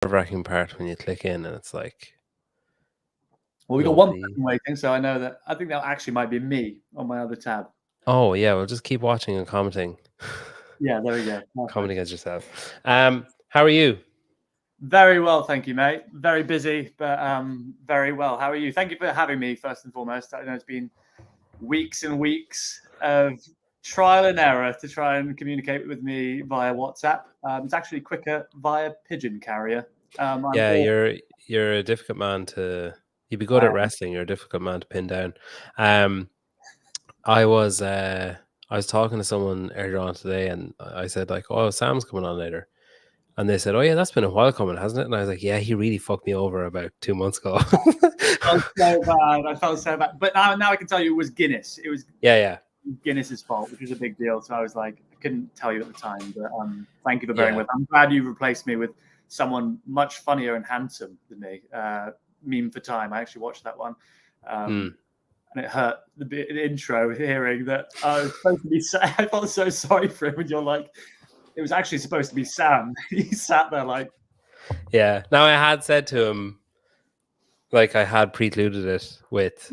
nerve-wracking part when you click in and it's like, well, we got one person waiting, so I think that actually might be me on my other tab. Oh yeah, we'll just keep watching and commenting. Yeah, there we go. Commenting as yourself. How are you? Very well, thank you, mate. Very busy, but very well. How are you? Thank you for having me, first and foremost. I know it's been weeks and weeks of trial and error to try and communicate with me via WhatsApp. It's actually quicker via pigeon carrier. Yeah, you're a difficult man to. You'd be good at wrestling. You're a difficult man to pin down. I was talking to someone earlier on today, and I said like, "Oh, Sam's coming on later," and they said, "Oh yeah, that's been a while coming, hasn't it?" And I was like, "Yeah, he really fucked me over about 2 months ago." I felt so bad. But now I can tell you it was Guinness. It was Guinness's fault, which was a big deal. So I was like, I couldn't tell you at the time, but thank you for bearing with. I'm glad you replaced me with someone much funnier and handsome than me. Meme for Time. I actually watched that one. And it hurt the intro hearing that I was supposed to be. I felt so sorry for him when you're like, it was actually supposed to be Sam. He sat there like, yeah. Now I had said to him, like I had precluded it with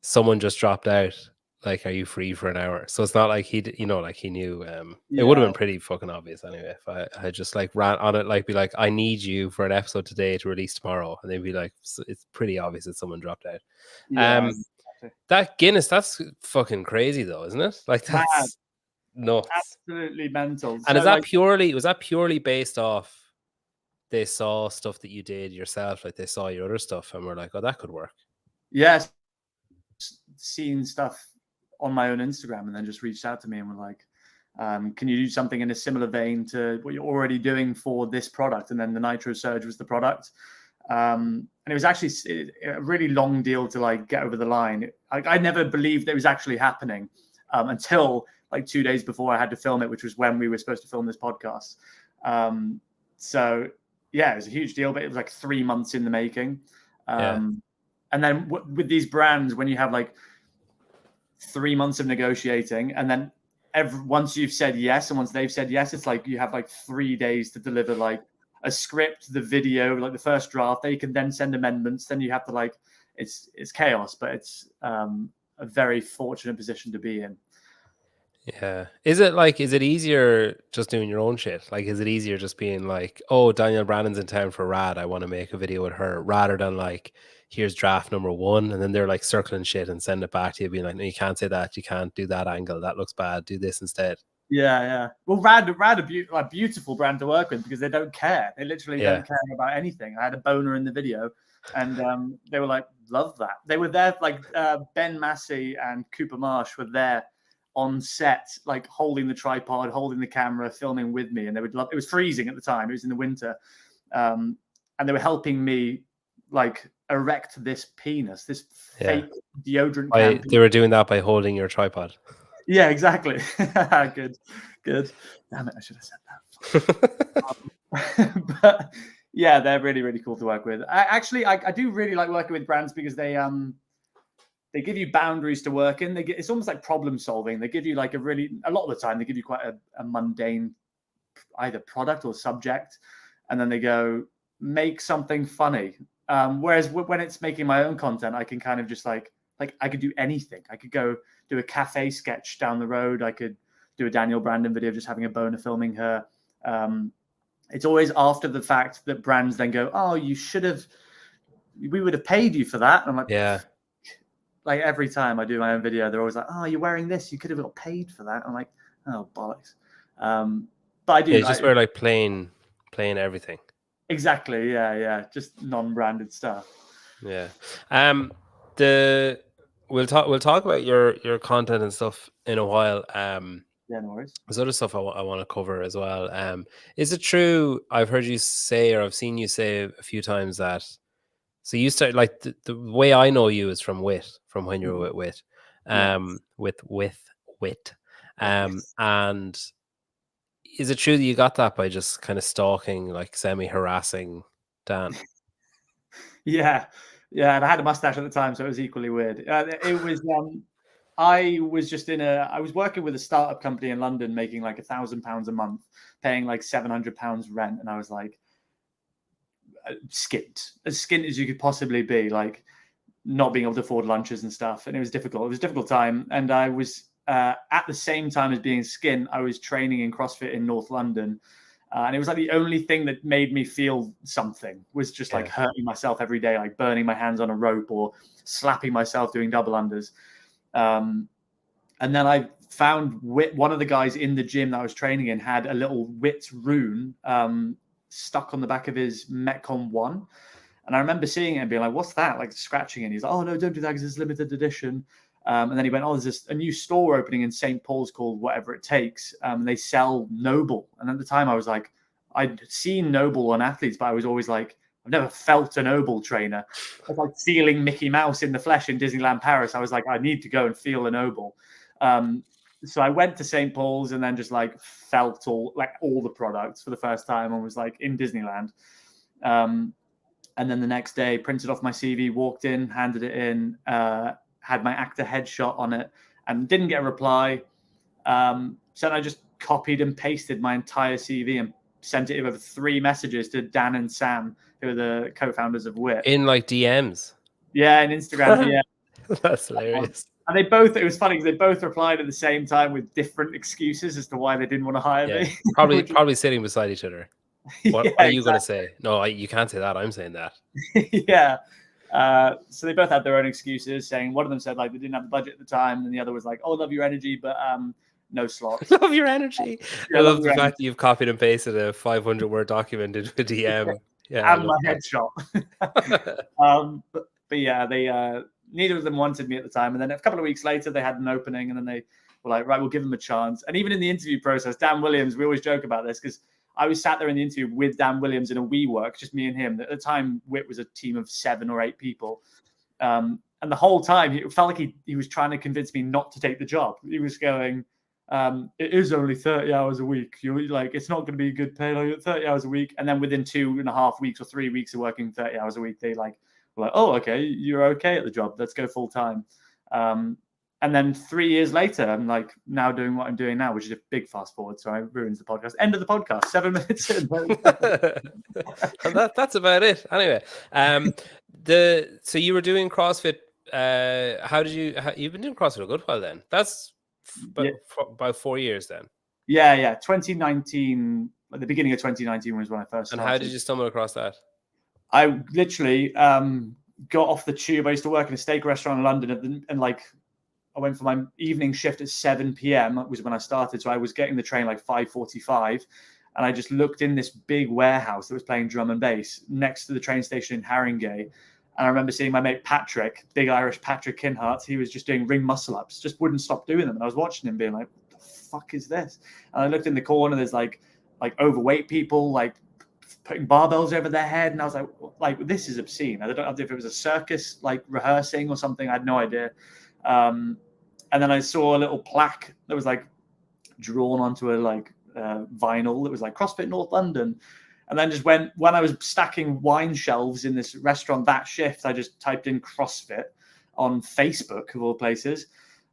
someone just dropped out. Like, are you free for an hour? So it's not like he knew. It would have been pretty fucking obvious anyway if I had just like ran on it, like be like, I need you for an episode today to release tomorrow, and they'd be like, it's pretty obvious that someone dropped out. That Guinness, that's fucking crazy though, isn't it? Like that's nuts, absolutely mental. And so, was that purely based off they saw stuff that you did yourself, like they saw your other stuff and were like, oh, that could work? Yes, seen stuff on my own Instagram and then just reached out to me and were like, can you do something in a similar vein to what you're already doing for this product? And then the Nitro Surge was the product. And it was actually a really long deal to like get over the line. I never believed it was actually happening until like 2 days before I had to film it, which was when we were supposed to film this podcast. So yeah, it was a huge deal, but it was like 3 months in the making. And then with these brands, when you have like 3 months of negotiating, and then once you've said yes, and once they've said yes, it's like you have like 3 days to deliver like a script, the video, like the first draft. They can then send amendments. Then you have to like, it's chaos, but it's a very fortunate position to be in. Yeah. Is it easier just doing your own shit? Like, is it easier just being like, oh, Danielle Brandon's in town for Rad, I want to make a video with her, rather than like, here's draft number 1, and then they're like circling shit and send it back to you, being like, no, you can't say that, you can't do that angle, that looks bad, do this instead. Yeah. Well, Rad a beautiful brand to work with because they don't care. They literally don't care about anything. I had a boner in the video, and they were like, love that. They were there, like Ben Massey and Cooper Marsh were there on set, like holding the tripod, holding the camera, filming with me, and they would love. It was freezing at the time. It was in the winter, and they were helping me like erect this penis, this fake deodorant can. They were doing that by holding your tripod. Yeah, exactly. Good. Damn it, I should have said that. But yeah, they're really, really cool to work with. I do really like working with brands because they give you boundaries to work in. It's almost like problem solving. They give you like a lot of the time, they give you quite a mundane either product or subject. And then they go, make something funny. Whereas when it's making my own content, I can kind of just like I could do anything. I could go do a cafe sketch down the road. I could do a Danielle Brandon video, just having a boner filming her. It's always after the fact that brands then go, oh, we would have paid you for that. And I'm like, yeah. Like every time I do my own video, they're always like, oh, you're wearing this. You could have got paid for that. I'm like, oh, bollocks. But I do. Yeah, just wear like plain everything. Exactly. Yeah. Just non-branded stuff. Yeah. We'll talk about your content and stuff in a while. Yeah, no worries. There's other stuff I want to cover as well. Is it true? I've heard you say, or I've seen you say a few times that. So you start like the way I know you is from Wit, from when you were with Wit. And is it true that you got that by just kind of stalking, like semi-harassing Dan? Yeah, and I had a mustache at the time, so it was equally weird. It was. I was working with a startup company in London, making like £1,000 a month, paying like £700 rent, and I was like, skint as you could possibly be, like not being able to afford lunches and stuff. And it was difficult. It was a difficult time. And I was at the same time as being skint, I was training in CrossFit in North London. And it was like the only thing that made me feel something was just like hurting myself every day, like burning my hands on a rope or slapping myself doing double unders. And then I found one of the guys in the gym that I was training in had a little WIT rune stuck on the back of his Metcon 1. And I remember seeing it and being like, what's that? Like scratching it. And he's like, oh, no, don't do that because it's limited edition. And then he went, oh, there's a new store opening in St. Paul's called Whatever It Takes. They sell Noble. And at the time I was like, I'd seen Noble on athletes, but I was always like, I've never felt a Noble trainer. I was like feeling Mickey Mouse in the flesh in Disneyland Paris. I was like, I need to go and feel a Noble. So I went to St. Paul's and then just like felt all the products for the first time and was like in Disneyland. And then the next day, printed off my CV, walked in, handed it in, had my actor headshot on it, and didn't get a reply. So I just copied and pasted my entire CV and sent it over 3 messages to Dan and Sam, who are the co-founders of WIT. In like DMs? Yeah, in Instagram DM. That's hilarious. And they both, it was funny because they both replied at the same time with different excuses as to why they didn't want to hire me. Probably sitting beside each other. What are you going to say? No, you can't say that. I'm saying that. Yeah. So they both had their own excuses, saying one of them said like they didn't have the budget at the time, and the other was like, "Oh, love your energy, but no slots." Love your energy. I love the fact that you've copied and pasted a 500-word document into a DM. Yeah, and my headshot. But yeah, they neither of them wanted me at the time, and then a couple of weeks later they had an opening, and then they were like, "Right, we'll give them a chance." And even in the interview process, Dan Williams, we always joke about this because I was sat there in the interview with Dan Williams in a WeWork, just me and him. At the time, WIT was a team of 7 or 8 people. And the whole time, it felt like he was trying to convince me not to take the job. He was going, it is only 30 hours a week. You're like, it's not going to be good pay, like 30 hours a week. And then within 2.5 weeks or 3 weeks of working 30 hours a week, they were like, oh, okay, you're okay at the job. Let's go full time. And then 3 years later, I'm like now doing what I'm doing now, which is a big fast forward. So I ruins the podcast. End of the podcast, 7 minutes in. That's about it. Anyway, so you were doing CrossFit. You've been doing CrossFit a good while then? That's about 4 years then. Yeah. 2019, at the beginning of 2019 was when I first started. And how did you stumble across that? I literally got off the tube. I used to work in a steak restaurant in London, and I went for my evening shift at 7 p.m. was when I started. So I was getting the train like 5:45, and I just looked in this big warehouse that was playing drum and bass next to the train station in Haringey. And I remember seeing my mate Patrick, big Irish Patrick Kinhart. He was just doing ring muscle ups, just wouldn't stop doing them. And I was watching him being like, what the fuck is this? And I looked in the corner, there's like overweight people, like putting barbells over their head. And I was like, this is obscene. I don't know if it was a circus, like rehearsing or something. I had no idea. And then I saw a little plaque that was like drawn onto a vinyl that was like CrossFit North London. And then just when I was stacking wine shelves in this restaurant that shift, I just typed in CrossFit on Facebook of all places.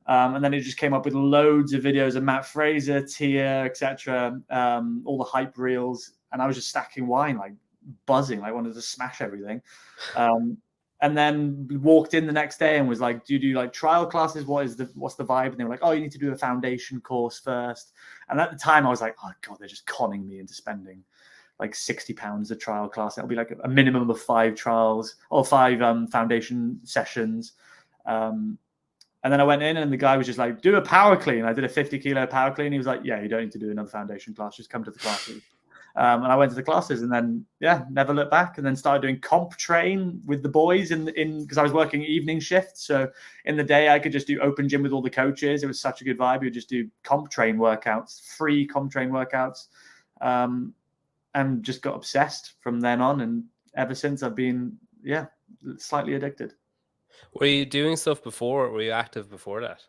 And then it just came up with loads of videos of Matt Fraser, Tia, etc., all the hype reels. And I was just stacking wine, like buzzing, like wanted to smash everything. And then walked in the next day and was like, do you do like trial classes? What's the vibe? And they were like, oh, you need to do a foundation course first. And at the time I was like, oh God, they're just conning me into spending like £60 a trial class. It'll be like a minimum of 5 trials or 5 foundation sessions. And then I went in and the guy was just like, do a power clean. I did a 50 kilo power clean. He was like, yeah, you don't need to do another foundation class. Just come to the classes. And I went to the classes and then, never looked back, and then started doing comp train with the boys because I was working evening shifts. So in the day, I could just do open gym with all the coaches. It was such a good vibe. You would just do comp train workouts, free comp train workouts, and just got obsessed from then on. And ever since I've been, slightly addicted. Were you doing stuff before? Were you active before that?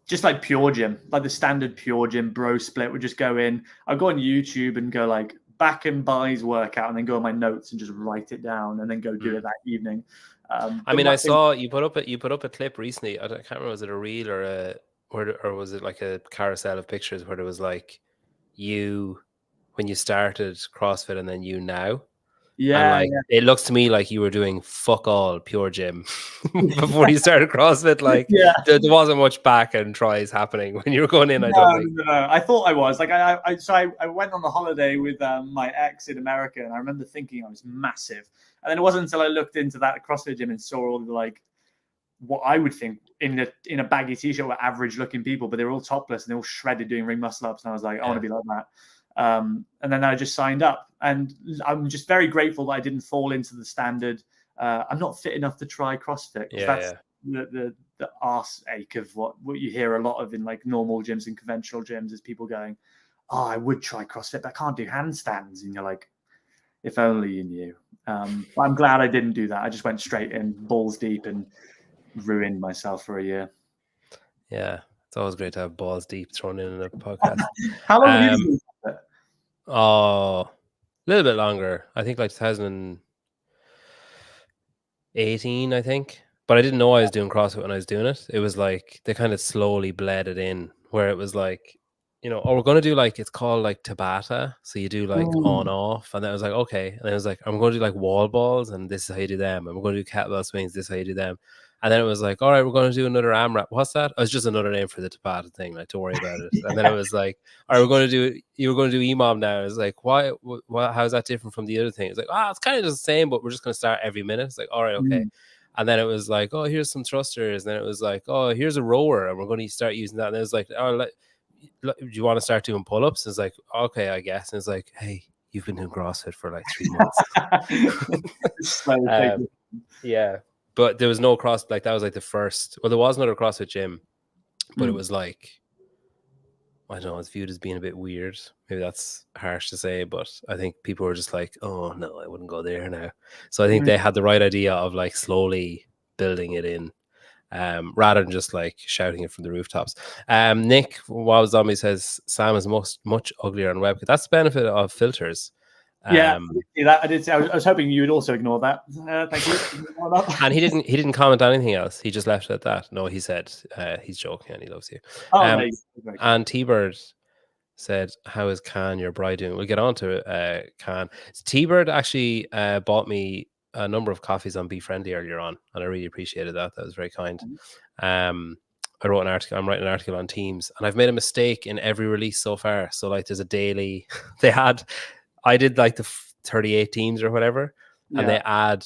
Just like pure gym, like the standard pure gym bro split would just go in. I'd go on YouTube and go like back and buys workout and then go on my notes and just write it down and then go do it that evening. I saw you put up a clip recently. I can't remember, was it a reel or was it like a carousel of pictures where there was like you when you started CrossFit and then you now. And like it looks to me like you were doing fuck all pure gym before you started CrossFit. Like there wasn't much back and tries happening when you were going in. I don't think. No. I thought I was like I went on the holiday with my ex in America, and I remember thinking I was massive. And then it wasn't until I looked into that CrossFit gym and saw all the like what I would think in a baggy t-shirt were average looking people, but they were all topless and they all shredded doing ring muscle ups. And I was like, I want to be like that. And then I just signed up, and I'm just very grateful that I didn't fall into the standard. I'm not fit enough to try CrossFit. That's the arse ache of what you hear a lot of in like normal gyms and conventional gyms is people going, oh, I would try CrossFit, but I can't do handstands. And you're like, if only you knew. I'm glad I didn't do that. I just went straight in balls deep and ruined myself for a year. Yeah. It's always great to have balls deep thrown in a podcast. How long have you been doing it? Oh, a little bit longer. I think like 2018, I think. But I didn't know I was doing CrossFit when I was doing it. It was like they kind of slowly bled it in, where it was like, you know, we're going to do like, it's called like Tabata. So you do like on off. And then I was like, okay. And then I was like, I'm going to do like wall balls, and this is how you do them. And we're going to do kettlebell swings. This is how you do them. And then it was like, all right, we're going to do another AMRAP. What's that? It was just another name for the Tabata thing. Like, don't worry about it. And then it was like, all right, you were going to do EMOM now. It's like, why, how is that different from the other thing? It's like, it's kind of the same, but we're just going to start every minute. It's like, all right, okay. And then it was like, oh, here's some thrusters. And then it was like, oh, here's a rower, and we're going to start using that. And it was like, oh, do you want to start doing pull-ups? And it's like, okay, I guess. And it's like, hey, you've been doing CrossFit for like 3 months. Yeah. But there was no CrossFit. Like that was like the first. Well, there was another CrossFit gym, but it was like, I don't know, it's viewed as being a bit weird. Maybe that's harsh to say, but I think people were just like, oh no, I wouldn't go there now. So I think they had the right idea of like slowly building it in, rather than just like shouting it from the rooftops. Nick Wild Zombie says Sam is much uglier on webcam. That's the benefit of filters. I did. I was hoping you would also ignore that. Thank you. And he didn't comment on anything else. He just left it at that. No, he said he's joking and he loves you. And T-Bird said, how is Can, your bride, doing? We'll get on to Can. T-Bird actually bought me a number of coffees on Be Friendly earlier on, and I really appreciated that. That was very kind. I wrote an article. I'm writing an article on Teams, and I've made a mistake in every release so far. So like there's a daily, I did like the 38 teams or whatever, and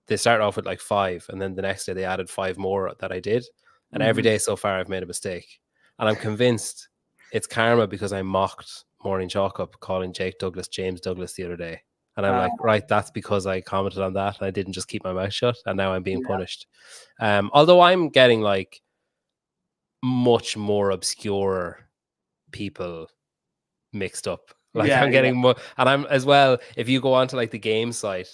they start off with like 5, and then the next day they added 5 more that I did. And every day so far I've made a mistake, and I'm convinced it's karma because I mocked Morning Chalk Up calling Jake Douglas James Douglas the other day. And I'm like, right, that's because I commented on that and I didn't just keep my mouth shut, and now I'm being punished. Although I'm getting like much more obscure people mixed up. Like I'm getting more, and I'm as well. If you go onto like the game site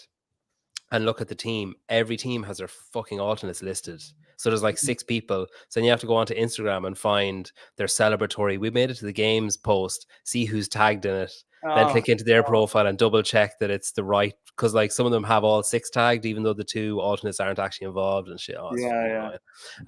and look at the team, every team has their fucking alternates listed. So there's like 6 people. So then you have to go onto Instagram and find their celebratory, we made it to the games post, see who's tagged in it, then click into their profile and double check that it's the right, because like some of them have all 6 tagged, even though the 2 alternates aren't actually involved and shit. But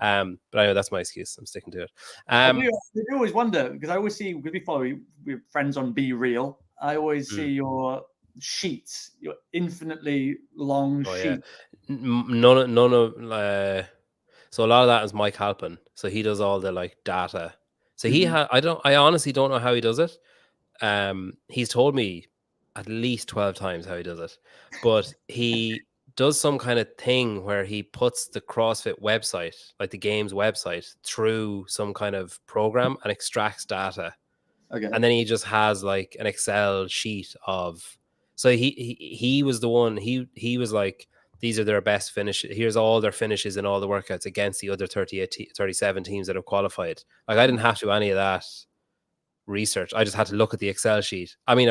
anyway, that's my excuse. I'm sticking to it. I do always wonder, because I always see, because we follow you, we're friends on Be Real, I always see your sheets, your infinitely long sheets. None of so a lot of that is Mike Halpin. So he does all the like data. So I honestly don't know how he does it. He's told me at least 12 times how he does it, but he does some kind of thing where he puts the CrossFit website, like the games website, through some kind of program and extracts data. Okay. And then he just has like an Excel sheet of, so he was the one, he was like, these are their best finishes. Here's all their finishes in all the workouts against the other 37 teams that have qualified. Like I didn't have to do any of that research. I just had to look at the Excel sheet. I mean,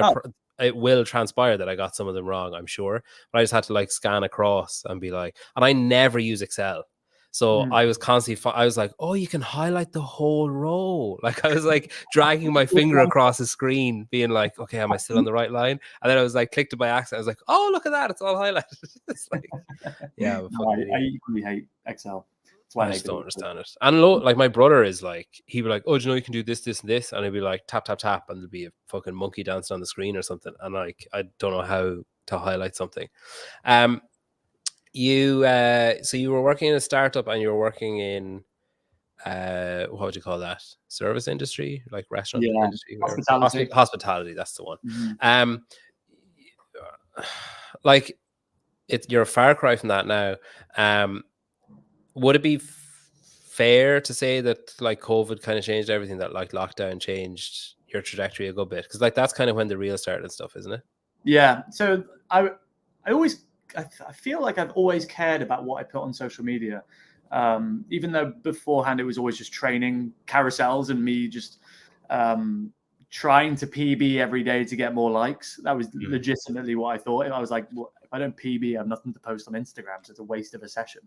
it will transpire that I got some of them wrong, I'm sure, but I just had to like scan across and be like, and I never use Excel. So I was constantly, I was like, oh, you can highlight the whole row. Like I was like dragging my finger across the screen, being like, okay, am I still on the right line? And then I was like, clicked it by accident. I was like, oh, look at that. It's all highlighted. It's like, yeah. I equally hate Excel. I just don't understand it. And like my brother is like, he'd be like, oh, do you know you can do this, this, and this? And he'd be like, tap, tap, tap. And there'd be a fucking monkey dancing on the screen or something. And like, I don't know how to highlight something. You so you were working in a startup and you were working in what would you call that? Service industry, like restaurant industry, or Hospitality. hospitality. That's the one. Mm-hmm. Like you're a far cry from that now. Would it be fair to say that like COVID kind of changed everything, that like lockdown changed your trajectory a good bit? Because like that's kind of when the real started stuff, isn't it? Yeah. So I feel like I've always cared about what I put on social media. Even though beforehand it was always just training carousels and me just trying to PB every day to get more likes. That was legitimately what I thought. I was like, well, if I don't PB, I have nothing to post on Instagram, so it's a waste of a session.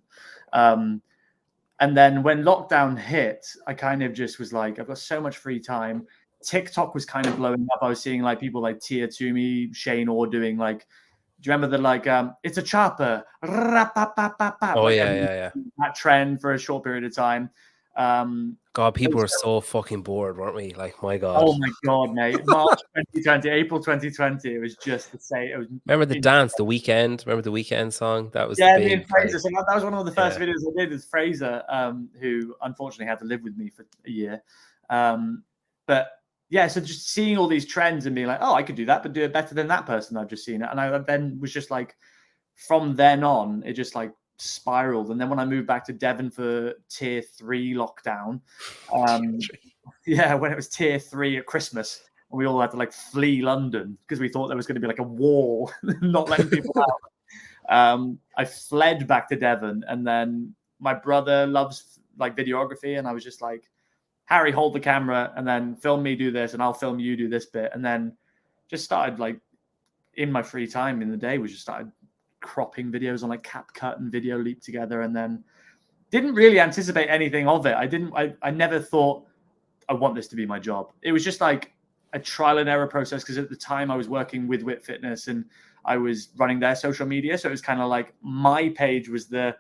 And then when lockdown hit, I kind of just was like, I've got so much free time. TikTok was kind of blowing up. I was seeing like people like Tia Toomey, Shane Orr doing like, do you remember the like it's a chopper? Oh like yeah. That trend for a short period of time. God, people were so fucking bored, weren't we? Like, my God. Oh my God, mate. March 2020, April 2020, it was just the same. It was remember the dance, the weekend? Remember the weekend song? That was me the big, and Fraser. like, So that was one of the first videos I did with Fraser, who unfortunately had to live with me for a year. But yeah, so just seeing all these trends and being like, oh, I could do that, but do it better than that person I've just seen it. And I then was just like, from then on, it just like spiraled. And then when I moved back to Devon for tier 3 lockdown, yeah, when it was tier 3 at Christmas, and we all had to like flee London because we thought there was going to be like a wall not letting people out. I fled back to Devon, and then my brother loves like videography, and I was just like, Harry, hold the camera and then film me do this, and I'll film you do this bit. And then just started like in my free time in the day, we just started cropping videos on like CapCut and Video Leap together, and then didn't really anticipate anything of it. I never thought I want this to be my job. It was just like a trial and error process, because at the time I was working with Wit Fitness and I was running their social media. So it was kind of like my page was the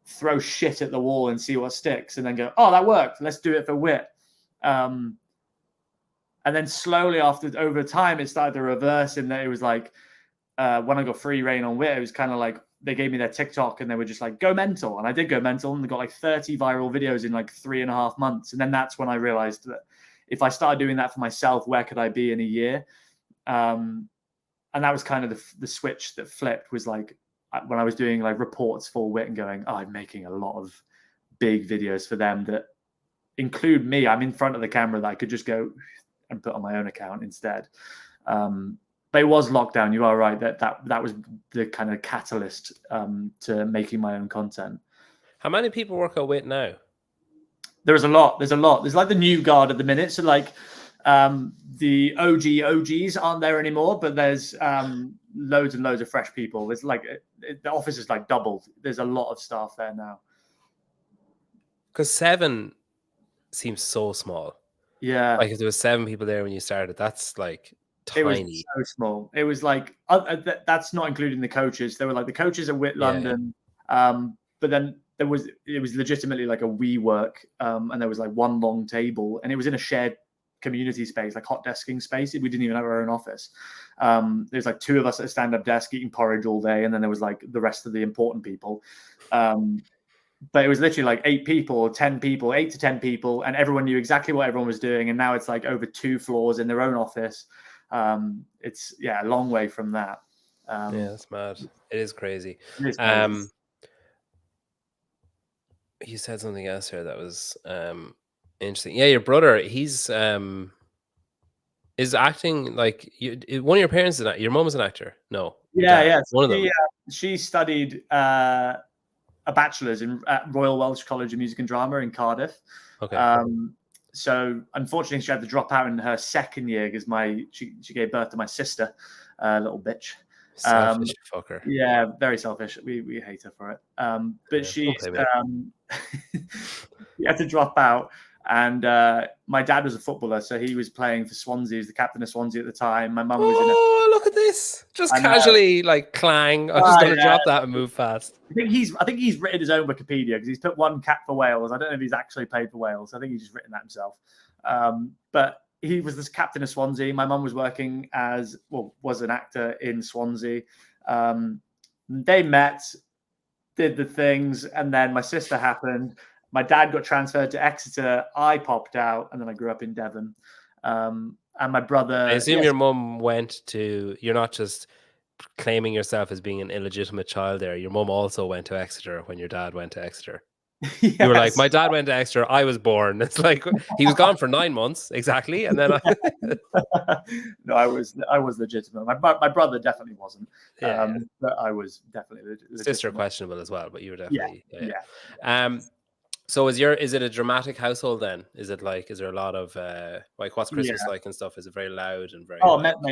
throw shit at the wall and see what sticks, and then go, oh, that worked, let's do it for Wit. And then slowly over time, it started to reverse, in that it was like, when I got free reign on Wit, it was kind of like they gave me their TikTok and they were just like, go mental. And I did go mental, and they got like 30 viral videos in like 3.5 months. And then that's when I realized that if I started doing that for myself, where could I be in a year? And that was kind of the switch that flipped, was like when I was doing like reports for Wit and going, oh, I'm making a lot of big videos for them that include me. I'm in front of the camera that I could just go and put on my own account instead. But it was lockdown. You are right that was the kind of catalyst to making my own content. How many people work at Wit now? There's a lot. There's like the new guard at the minute. So like the OGs aren't there anymore, but there's loads and loads of fresh people. There's like the office is like doubled. There's a lot of staff there now. Because 7 seems so small. Yeah. Like if there was 7 people there when you started, that's like tiny. It was so small. It was like that's not including the coaches. There were like the coaches at Wit London, but then it was legitimately like a WeWork, and there was like one long table, and it was in a shared community space, like hot desking space. We didn't even have our own office. There's like 2 of us at a stand-up desk eating porridge all day, and then there was like the rest of the important people. But it was literally like 8 people, 10 people, 8 to 10 people, and everyone knew exactly what everyone was doing. And now it's like over 2 floors in their own office. It's a long way from that. Yeah, that's mad. It is crazy. It is crazy. You said something else here that was interesting. Yeah, your brother, he's is acting like one of your parents is your mom is an actor. No. Yeah. One of them. She studied a bachelor's at Royal Welsh College of Music and Drama in Cardiff. Okay. So unfortunately, she had to drop out in her second year because she gave birth to my sister, little bitch. Selfish fucker. Yeah, very selfish. We hate her for it. But she had to drop out. And my dad was a footballer, so he was playing for Swansea. He was the captain of Swansea at the time. My mum was in it. Look at this! Just casually, like clang. I'm just going to drop that and move fast. I think he's written his own Wikipedia because he's put 1 cap for Wales. I don't know if he's actually played for Wales. I think he's just written that himself. But he was this captain of Swansea. My mum was working was an actor in Swansea. They met, did the things, and then my sister happened. My dad got transferred to Exeter. I popped out, and then I grew up in Devon. And my brother. I assume your mum went to. You're not just claiming yourself as being an illegitimate child there. Your mum also went to Exeter when your dad went to Exeter. Yes. You were like, my dad went to Exeter, I was born. It's like he was gone for 9 months exactly, and then no, I was legitimate. My brother definitely wasn't. But I was definitely legitimate. Sister questionable as well, but you were definitely yeah. So is it a dramatic household then? Is there a lot of like what's Christmas like and stuff? Is it very loud and very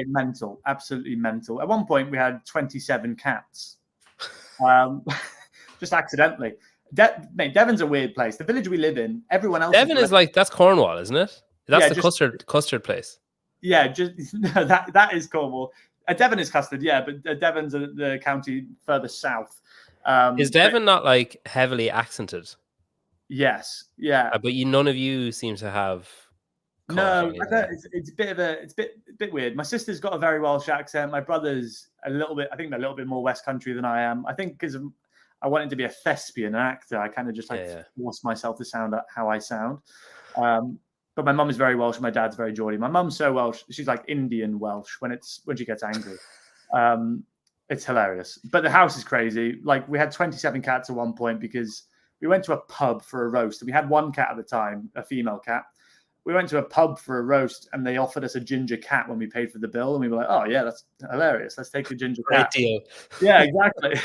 mental, absolutely mental. At one point we had 27 cats. Just accidentally. Devon's a weird place. The village we live in, everyone else. Devon is like, that's Cornwall, isn't it? That's the custard place. Yeah, that is Cornwall. Devon is custard, yeah, but Devon's the county further south. Is Devon not like heavily accented? Yes, yeah. But none of you seem to have. No, it's a bit weird. My sister's got a very Welsh accent. My brother's a little bit more West Country than I am. I think because I wanted to be a thespian, an actor. I kind of just forced myself to sound how I sound. But my mum is very Welsh. My dad's very Geordie. My mum's so Welsh. She's like Indian Welsh when she gets angry. It's hilarious. But the house is crazy. Like we had 27 cats at one point because we went to a pub for a roast. And we had one cat at the time, a female cat. We went to a pub for a roast and they offered us a ginger cat when we paid for the bill. And we were like, oh yeah, that's hilarious. Let's take the ginger cat. Great deal. Yeah, exactly.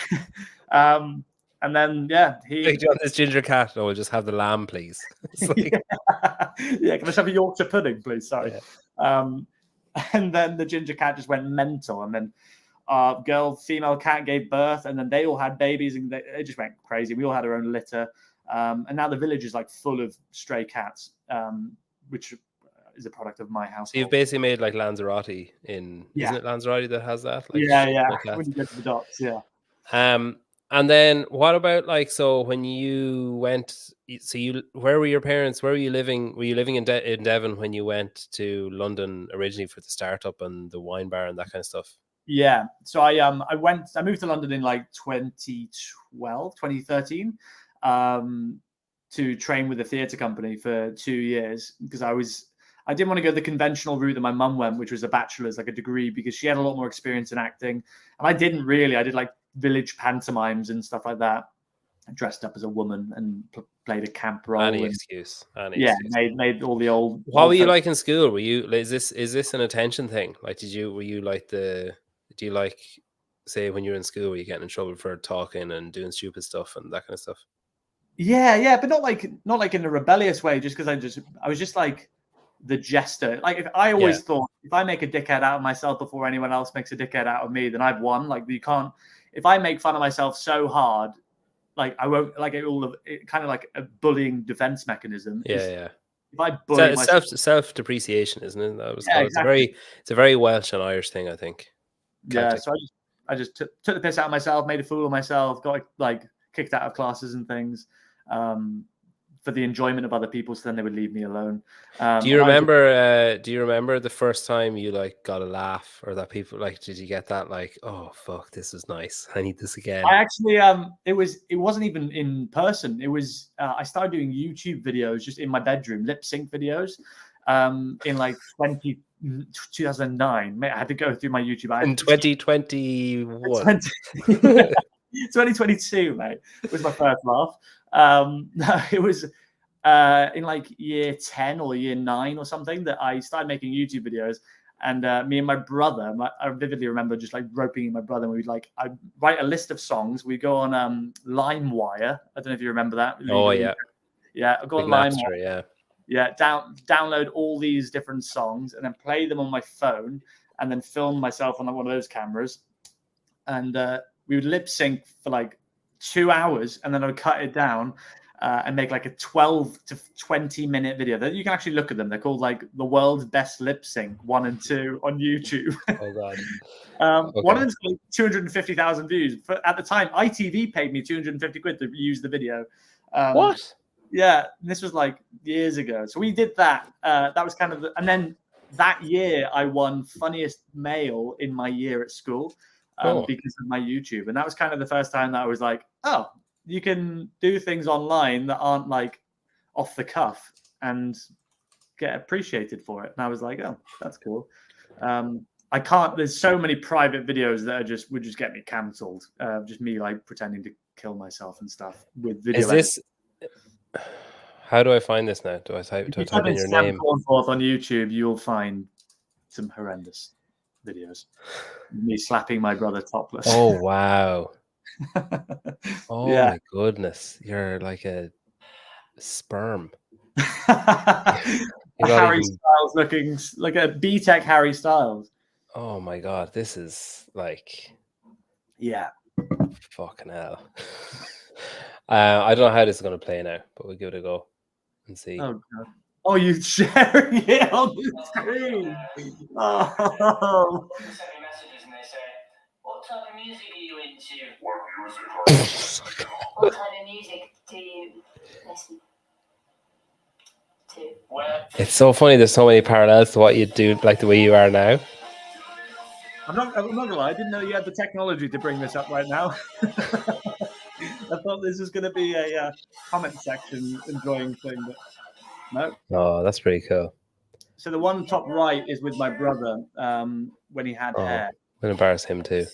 And then, Big John, this ginger cat. Oh, we'll just have the lamb, please. Like... yeah, can I have a Yorkshire pudding, please? Sorry. Yeah. And then the ginger cat just went mental. And then our female cat gave birth, and then they all had babies, and it just went crazy. We all had our own litter. And now the village is like full of stray cats, which is a product of my house. So you've basically made like Lanzarote isn't it Lanzarote that has that? Like, when you go to the docks, And then what about so when you went, where were your parents? Where were you living? Were you living in Devon when you went to London originally for the startup and the wine bar and that kind of stuff? Yeah. So I moved to London in like 2013, to train with a theatre company for 2 years because I didn't want to go the conventional route that my mum went, which was a bachelor's, like a degree, because she had a lot more experience in acting. And I didn't really. I did like village pantomimes and stuff like that. I dressed up as a woman and played a camp role. Any excuse. Made all the old. What were you like in school? Were you? Is this an attention thing? Like, were you like do you like, say, when you were in school, were you getting in trouble for talking and doing stupid stuff and that kind of stuff? Yeah, but not like in a rebellious way. Just because I was just like the jester. Like if I always thought if I make a dickhead out of myself before anyone else makes a dickhead out of me, then I've won. Like you can't. If I make fun of myself so hard, like I won't like it kind of like a bullying defense mechanism. Yeah. If I bully myself, self-depreciation, isn't it? That was exactly. It's a very Welsh and Irish thing, I think. Celtic. So I just took the piss out of myself, made a fool of myself, got like kicked out of classes and things. For the enjoyment of other people, so then they would leave me alone. Do you remember the first time you like got a laugh, or that people like? Did you get that like, oh fuck, this is nice, I need this again? I actually it wasn't even in person. It was I started doing YouTube videos just in my bedroom, lip sync videos, in like 2009. Mate, I had to go through my YouTube. In 2021. 2022, mate, was my first laugh. No, it was in like year 10 or year 9 or something that I started making YouTube videos. And me and my brother, I vividly remember just like roping my brother. And we'd I'd write a list of songs. We go on LimeWire. I don't know if you remember that. Oh yeah. Yeah, I go on LimeWire. Yeah, download all these different songs and then play them on my phone and then film myself on like one of those cameras. And we would lip sync for like 2 hours, and then I would cut it down and make like a 12 to 20 minute video. You can actually look at them. They're called like the world's best lip sync 1 and 2 on YouTube. Oh god. Okay. One of them's like 250,000 views. At the time, ITV paid me 250 quid to use the video. What? Yeah, this was like years ago. So we did that. That was kind of, and then that year I won funniest male in my year at school because of my YouTube. And that was kind of the first time that I was like, oh, you can do things online that aren't like off the cuff and get appreciated for it. And I was like, oh, that's cool. I can't, there's so many private videos that are would just get me cancelled. Just me like pretending to kill myself and stuff with video. Is this, how do I find this now? Do I type in your name? Cornforth on YouTube, you'll find some horrendous videos. Me slapping my brother topless. Oh, wow. Oh yeah. my goodness. You're like a sperm. Harry Styles looking like a B-Tech Harry Styles. Oh my God. This is like, yeah. Fucking hell. I don't know how this is going to play now, but we'll give it a go and see. Oh, God. Oh, you're sharing it on the screen. Oh. What type of music are you into? What kind of music do you listen to? It's so funny. There's so many parallels to what you do, like the way you are now. I'm not gonna lie. I didn't know you had the technology to bring this up right now. I thought this was going to be a comment section enjoying thing, but no. Oh, that's pretty cool. So the one top right is with my brother when he had hair. I'm gonna embarrass him too.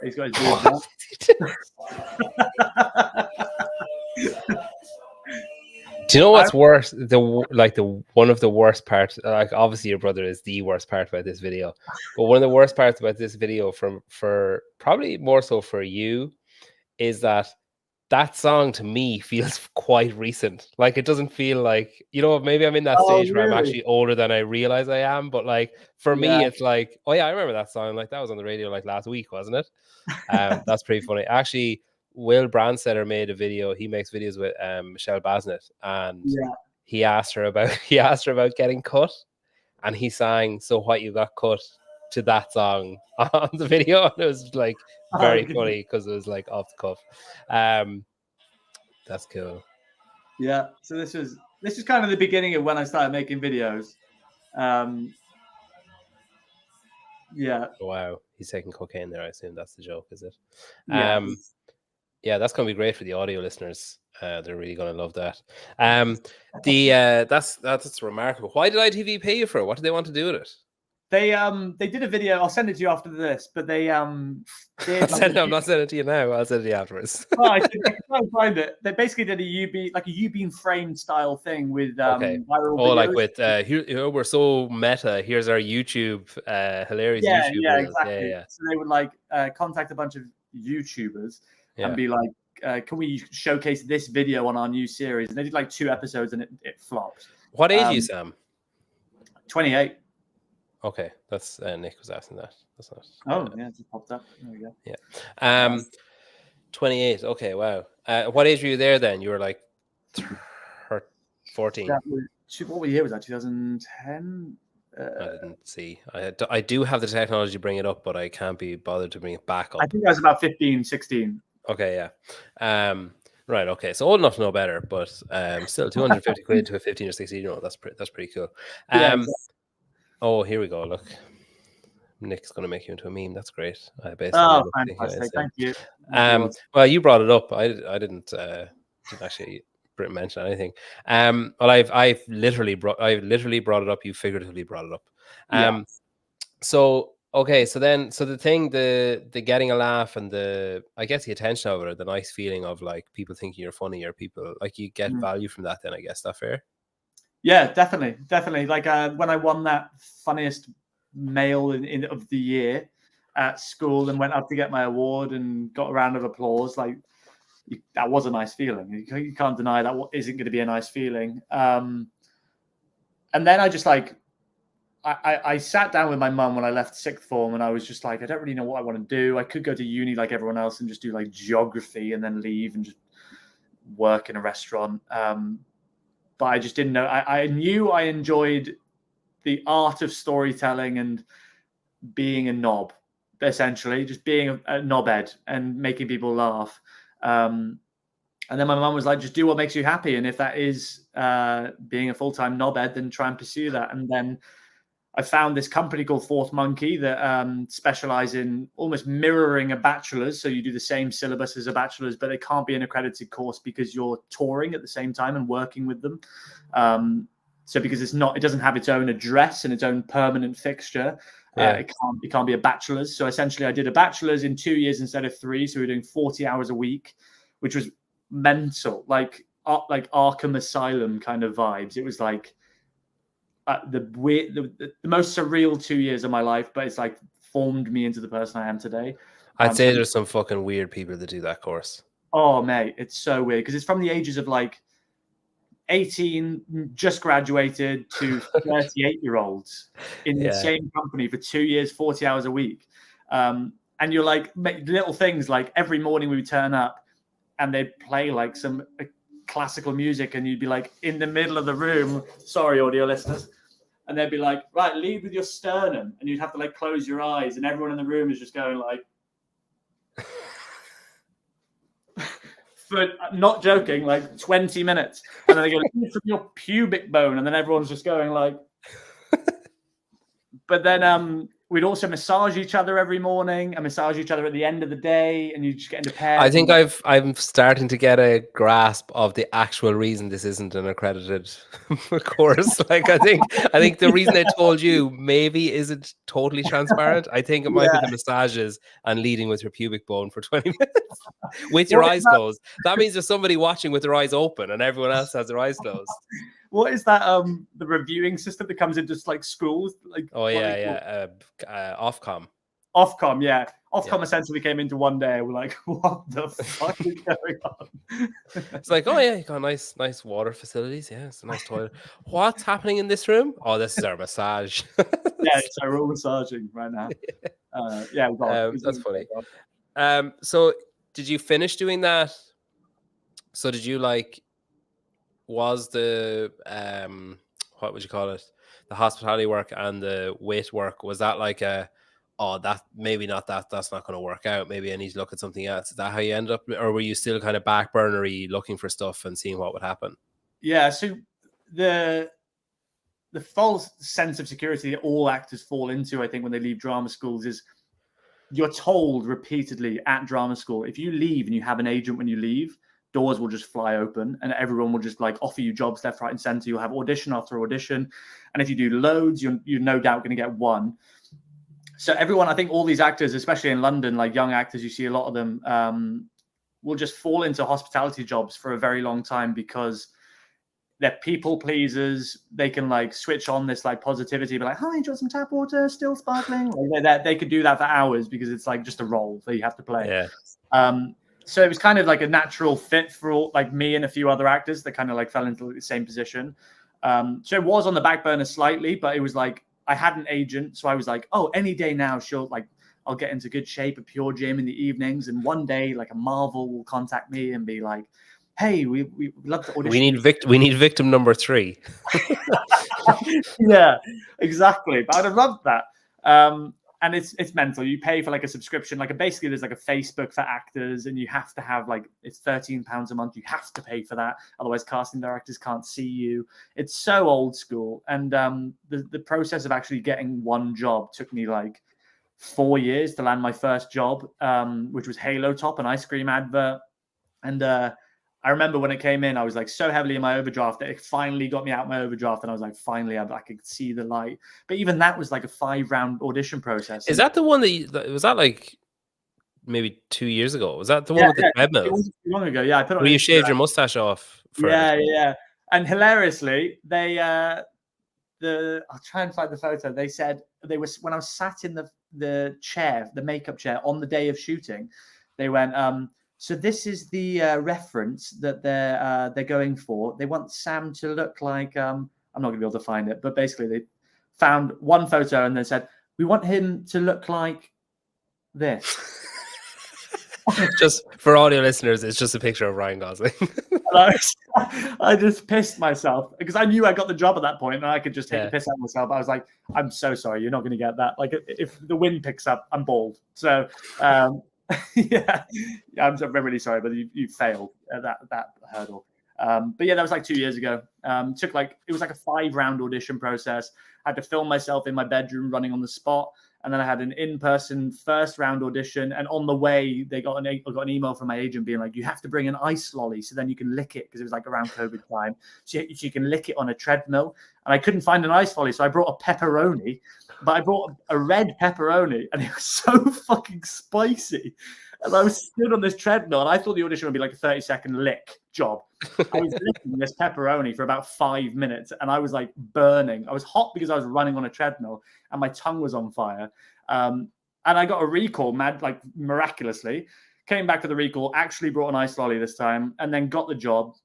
He's got his beard. Do you know what's worse? The one of the worst parts. Like obviously your brother is the worst part about this video, but one of the worst parts about this video for probably more so for you is that song to me feels quite recent. Like it doesn't feel like, you know, maybe I'm in that stage where I'm actually older than I realize I am. But like for me, it's like, oh yeah, I remember that song. Like that was on the radio like last week, wasn't it? That's pretty funny. Actually, Will Brandsetter made a video. He makes videos with Michelle Basnett, and he asked her about getting cut, and he sang "So What You Got Cut" to that song on the video, and it was like very funny because it was like off the cuff. That's cool. Yeah. So this is kind of the beginning of when I started making videos. Yeah. Wow, he's taking cocaine there. I assume that's the joke, is it? Yeah. Yeah, that's going to be great for the audio listeners. They're really going to love that. That's remarkable. Why did ITV pay you for it? What did they want to do with it? They did a video. I'll send it to you after this. But they I'm not sending it to you now. I'll send it to you afterwards. Oh, I can try and find it. They basically did a U-beam frame style thing with viral videos. Like with here, we're so meta. Here's our YouTube hilarious YouTube videos. Exactly. Yeah. So they would contact a bunch of YouTubers and be like, can we showcase this video on our new series? And they did like 2 episodes and it flopped. What age are you, Sam? 28. Okay, that's Nick was asking that. That's not. Oh yeah, it just popped up. There we go. Yeah. 28. Okay, wow. What age were you there then? You were like 14. What year was that? 2010. I didn't see. I do have the technology to bring it up, but I can't be bothered to bring it back up. I think I was about 15, 16. Okay, yeah. Right. Okay. So old enough to know better, but still 250 quid to a 15 or 16-year-old. That's pretty cool. Exactly. Oh, here we go. Look, Nick's going to make you into a meme. That's great. Fantastic. Thank you. Well, you brought it up. I didn't actually mention anything. Well, I've literally brought it up. You figuratively brought it up. So okay. So the getting a laugh and I guess the attention of it, or the nice feeling of like people thinking you're funny, or people like you get value from that. Then I guess that's fair. Yeah, definitely. Like when I won that funniest male of the year at school and went up to get my award and got a round of applause, like that was a nice feeling. You can't deny that isn't going to be a nice feeling. And then I just I sat down with my mum when I left sixth form, and I was just like, I don't really know what I want to do. I could go to uni like everyone else and just do like geography and then leave and just work in a restaurant. But I just didn't know. I knew I enjoyed the art of storytelling and being a knob, essentially, just being a knobhead and making people laugh. And then my mum was like, just do what makes you happy. And if that is being a full-time knobhead, then try and pursue that. And then I found this company called Fourth Monkey that specialize in almost mirroring a bachelor's. So you do the same syllabus as a bachelor's, but it can't be an accredited course because you're touring at the same time and working with them. So because it doesn't have its own address and its own permanent fixture, it can't be a bachelor's. So essentially I did a bachelor's in 2 years instead of 3. So we were doing 40 hours a week, which was mental, like Arkham Asylum kind of vibes. It was like the most surreal 2 years of my life, but it's like formed me into the person I am today. I'd say there's some fucking weird people that do that course. Oh, mate, it's so weird because it's from the ages of like 18, just graduated, to 38-year-olds in the same company for 2 years, 40 hours a week. And you're like, little things like every morning we would turn up and they'd play like some classical music and you'd be like in the middle of the room, sorry audio listeners, and they'd be like, right, lead with your sternum, and you'd have to like close your eyes and everyone in the room is just going like for, not joking, like 20 minutes, and then they go from your pubic bone, and then everyone's just going like but then we'd also massage each other every morning and massage each other at the end of the day, and you just get into pairs. I think I'm starting to get a grasp of the actual reason this isn't an accredited course. Like I think the reason I told you maybe isn't totally transparent. I think it might be the massages and leading with your pubic bone for 20 minutes with your eyes closed. That means there's somebody watching with their eyes open and everyone else has their eyes closed. What is that? The reviewing system that comes into like schools, like Ofcom. Ofcom, yeah. Ofcom essentially came into one day. We're like, what the fuck is going on? It's like, oh yeah, you got nice water facilities. Yeah, it's a nice toilet. What's happening in this room? Oh, this is our massage. Yeah, so we're all massaging right now. That's funny. So did you finish doing that? So did you like? Was the what would you call it? The hospitality work and the weight work, was that like that's not going to work out, maybe I need to look at something else? Is that how you end up, or were you still kind of backburnery looking for stuff and seeing what would happen? Yeah, so the false sense of security that all actors fall into, I think, when they leave drama schools is you're told repeatedly at drama school, if you leave and you have an agent when you leave, doors will just fly open and everyone will just like offer you jobs left, right, and center. You'll have audition after audition. And if you do loads, you're no doubt going to get one. So everyone, I think all these actors, especially in London, like young actors, you see a lot of them will just fall into hospitality jobs for a very long time because they're people pleasers. They can like switch on this like positivity, be like, hi, enjoy some tap water, still sparkling. Like, they could do that for hours because it's like just a role that you have to play. Yeah. So it was kind of like a natural fit for all, like me and a few other actors that kind of like fell into the same position. So it was on the back burner slightly, but it was like I had an agent. So I was like, oh, any day now, I'll get into good shape at Pure Gym in the evenings. And one day, like a Marvel will contact me and be like, hey, we love to audition. We need victim number 3. Yeah, exactly. But I'd have loved that. And it's mental. You pay for like a subscription, basically there's like a Facebook for actors, and you have to have like, it's £13 a month. You have to pay for that, otherwise casting directors can't see you. It's so old school. And the process of actually getting one job took me like 4 years to land my first job, which was Halo Top, an ice cream advert. And I remember when it came in, I was like so heavily in my overdraft that it finally got me out of my overdraft. And I was like, finally, I could see the light. But even that was like a 5-round audition process. Is that the one was that like maybe 2 years ago? Was that the one with the treadmill? It was long ago. Yeah. I put on where you shaved your mustache off. Yeah. And hilariously, they, I'll try and find the photo. They said when I was sat in the chair, the makeup chair on the day of shooting, they went, so this is the reference that they're going for. They want Sam to look like I'm not going to be able to find it, but basically they found one photo and they said, we want him to look like this. Just for audio listeners, it's just a picture of Ryan Gosling. I just pissed myself because I knew I got the job at that point and I could just take the piss out of myself. I was like, I'm so sorry, you're not going to get that. Like if the wind picks up, I'm bald. So yeah, I'm really sorry, but you failed at that hurdle. But yeah, that was like 2 years ago. It was like a 5-round audition process. I had to film myself in my bedroom running on the spot. And then I had an in-person first round audition. And on the way, I got an email from my agent being like, you have to bring an ice lolly so then you can lick it, because it was like around COVID time. So you can lick it on a treadmill. And I couldn't find an ice lolly. So I brought a pepperoni, but I brought a red pepperoni, and it was so fucking spicy. And I was stood on this treadmill, and I thought the audition would be like a 30-second lick job. I was licking this pepperoni for about 5 minutes, and I was like burning. I was hot because I was running on a treadmill, and my tongue was on fire. And I got a recall, miraculously. Came back for the recall, actually brought an ice lolly this time, and then got the job.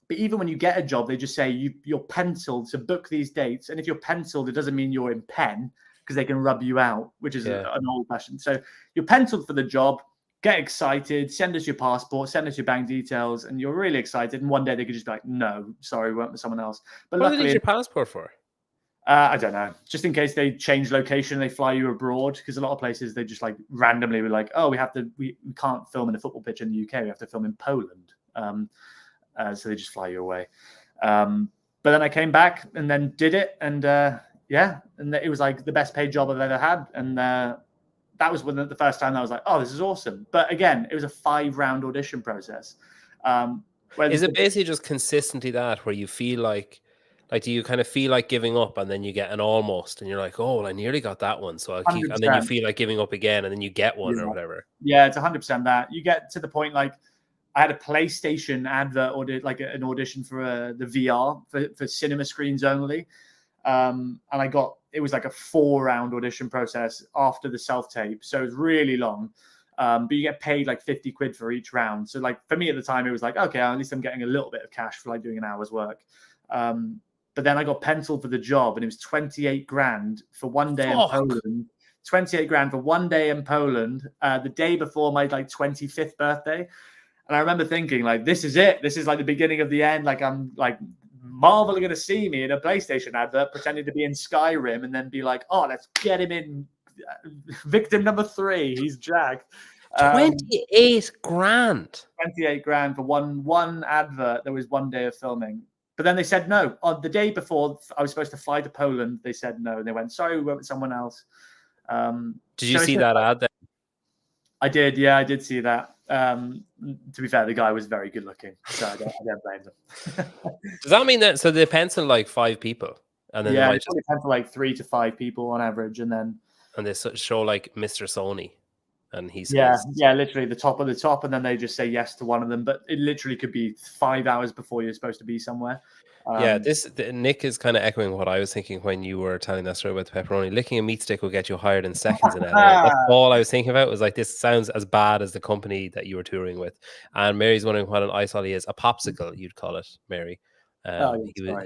But even when you get a job, they just say you're penciled to book these dates. And if you're penciled, it doesn't mean you're in pen, because they can rub you out, which is an old fashioned. So you're penciled for the job. Get excited, send us your passport, send us your bank details, and you're really excited. And one day they could just be like, no, sorry, we went with someone else. But what do luckily, they need your passport for? I don't know. Just in case they change location, they fly you abroad, because a lot of places they just like randomly were like, oh, we can't film in a football pitch in the UK. We have to film in Poland. So they just fly you away. But then I came back and then did it, and and it was like the best paid job I've ever had, and that was the first time I was like, oh, this is awesome. But again, it was a 5-round audition process. Is it basically just consistently that, where you feel like do you kind of feel like giving up, and then you get an almost, and you're like, oh, well, I nearly got that one, so I'll keep, 100%. and then you feel like giving up again, and then you get one or whatever. Yeah, it's 100% that. You get to the point, like, I had a PlayStation advert, or like an audition for the VR for cinema screens only. And it was like a 4-round audition process after the self-tape. So it was really long. But you get paid like 50 quid for each round. So like for me at the time, it was like, okay, at least I'm getting a little bit of cash for like doing an hour's work. But then I got penciled for the job, and it was 28 grand for one day in Poland. 28 grand for one day in Poland, the day before my like 25th birthday. And I remember thinking, like, this is it. This is like the beginning of the end. Like, I'm like, Marvel are going to see me in a PlayStation advert pretending to be in Skyrim, and then be like, oh, let's get him in victim number 3. He's jacked. 28 grand. 28 grand for one advert. There was one day of filming. But then they said no. On the day before I was supposed to fly to Poland, they said no. And they went, sorry, we went with someone else. Did you see that ad then? I did. Yeah, I did see that. To be fair, the guy was very good looking, so I don't blame them. Does that mean that, so they pencil like 5 people? And then they pencil like 3 to 5 people on average, and they show like Mr. Sony. And he says, literally the top of the top, and then they just say yes to one of them. But it literally could be 5 hours before you're supposed to be somewhere. Nick is kind of echoing what I was thinking when you were telling that story about the pepperoni. Licking a meat stick will get you hired in seconds in LA. That's all I was thinking about. Was like, this sounds as bad as the company that you were touring with. And Mary's wondering what an ice lolly is. A popsicle, you'd call it, Mary.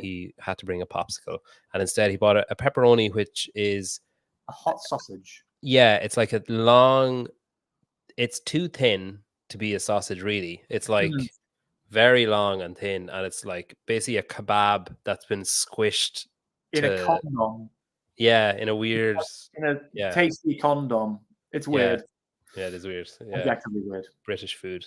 He had to bring a popsicle, and instead he bought a pepperoni, which is a hot sausage. Yeah, it's like a long. It's too thin to be a sausage, really. It's like very long and thin, and it's like basically a kebab that's been squished in a condom. Yeah, in a weird, tasty condom. It's weird. Yeah, it is weird. Yeah, objectively weird. British food.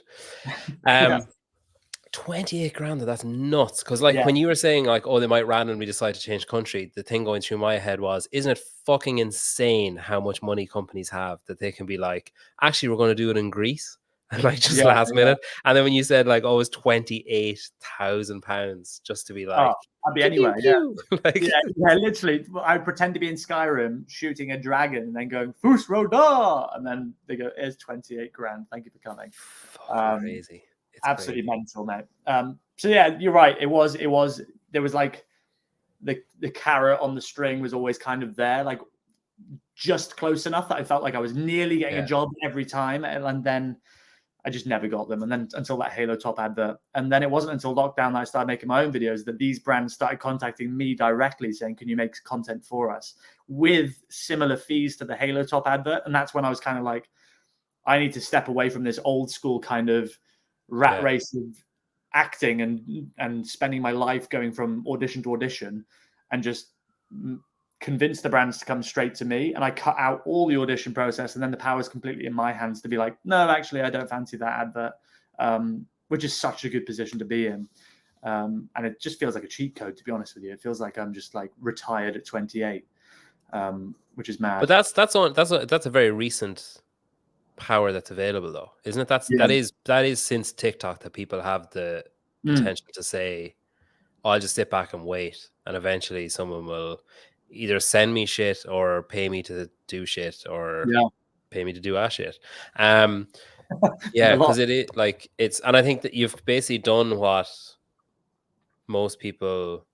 28 grand, that's nuts. Because like when you were saying like, oh, they might randomly decide to change country, the thing going through my head was, isn't it fucking insane how much money companies have that they can be like, actually, we're going to do it in Greece, and like just last minute. And then when you said like, oh, it's £28,000 just to be like, I'd be anywhere. Literally, I'd pretend to be in Skyrim shooting a dragon and then going Fus Roda, and then they go, here's 28 grand, thank you for coming. Crazy. It's absolutely mental, mate. So yeah, you're right. It was there was like the carrot on the string was always kind of there, like just close enough that I felt like I was nearly getting a job every time, and then I just never got them. And then until that Halo Top advert, and then it wasn't until lockdown that I started making my own videos that these brands started contacting me directly saying, can you make content for us with similar fees to the Halo Top advert? And that's when I was kind of like, I need to step away from this old school kind of rat race of acting and spending my life going from audition to audition, and just convince the brands to come straight to me. And I cut out all the audition process, and then the power is completely in my hands to be like, no, actually, I don't fancy that advert, which is such a good position to be in. And it just feels like a cheat code, to be honest with you. It feels like I'm just like retired at 28, which is mad. But that's a very recent power that's available, though, isn't it? That is since TikTok that people have the potential to say, oh, I'll just sit back and wait, and eventually someone will either send me shit or pay me to do shit or pay me to do our shit. Yeah, because it is like and I think that you've basically done what most people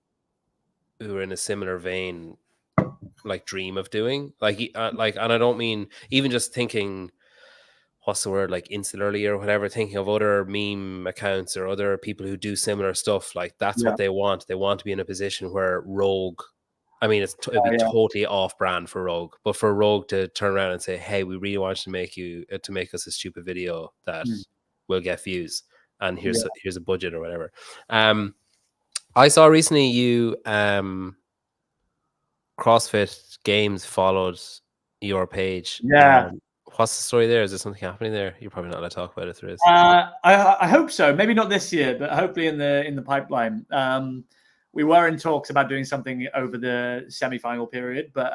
who are in a similar vein like dream of doing. Like, and I don't mean even just thinking, what's the word, like insularly or whatever, thinking of other meme accounts or other people who do similar stuff. Like that's what they want. They want to be in a position where Rogue, I mean, it'd be totally off brand for Rogue, but for Rogue to turn around and say, hey, we really want to make us a stupid video that will get views, and here's a budget or whatever. I saw recently you CrossFit Games followed your page. What's the story there? Is there something happening there? You're probably not allowed to talk about it if there is. I hope so. Maybe not this year, but hopefully in the pipeline. We were in talks about doing something over the semi-final period, but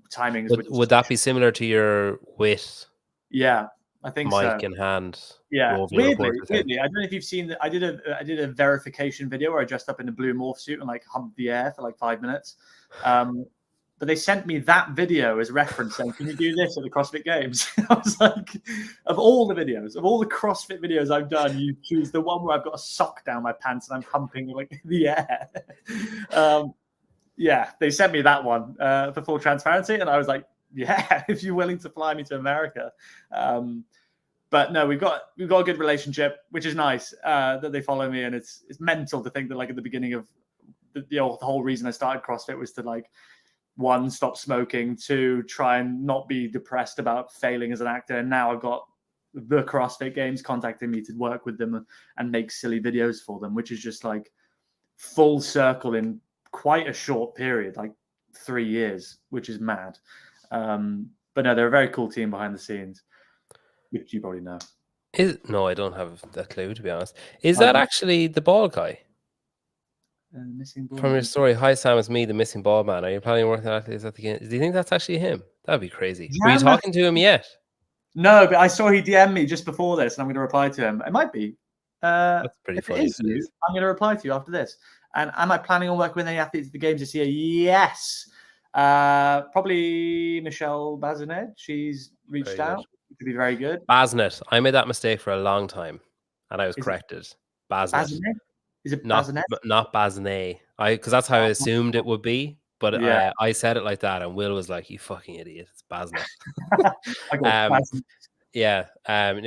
timings. Would that be similar to your WIT? Yeah, I think mic so. in hand. Yeah, weirdly, I don't know if you've seen that. I did a verification video where I dressed up in a blue morph suit and like humped the air for like 5 minutes. But they sent me that video as reference saying, can you do this at the CrossFit Games? I was like, of all the CrossFit videos I've done, you choose the one where I've got a sock down my pants and I'm humping like the air. Yeah, they sent me that one for full transparency. And I was like, yeah, if you're willing to fly me to America. But no, we've got a good relationship, which is nice that they follow me. And it's mental to think that like at the beginning of the whole reason I started CrossFit was to like, 1, stop smoking, 2, try and not be depressed about failing as an actor. And now I've got the CrossFit Games contacting me to work with them and make silly videos for them, which is just like full circle in quite a short period, like 3 years, which is mad. But no, they're a very cool team behind the scenes, which you probably know. No, I don't have that clue, to be honest. Is that actually the bald guy? Missing ball From your story, hi Sam, it's me, the missing ball man. Are you planning on working at this at the game? Do you think that's actually him? That'd be crazy. Were you talking to him yet? No, but I saw he DM'd me just before this, and I'm going to reply to him. It might be. That's pretty funny. I'm going to reply to you after this. And am I planning on working with any athletes at the games this year? Yes. Probably Michelle Bazinet. She's reached out. It could be very good. Bazinet. I made that mistake for a long time, and I was corrected. Bazinet. Is it not Bazinet? Not Bazinet? Because that's how I assumed it would be. But I said it like that, and Will was like, "You fucking idiot! It's Bazinet." Yeah,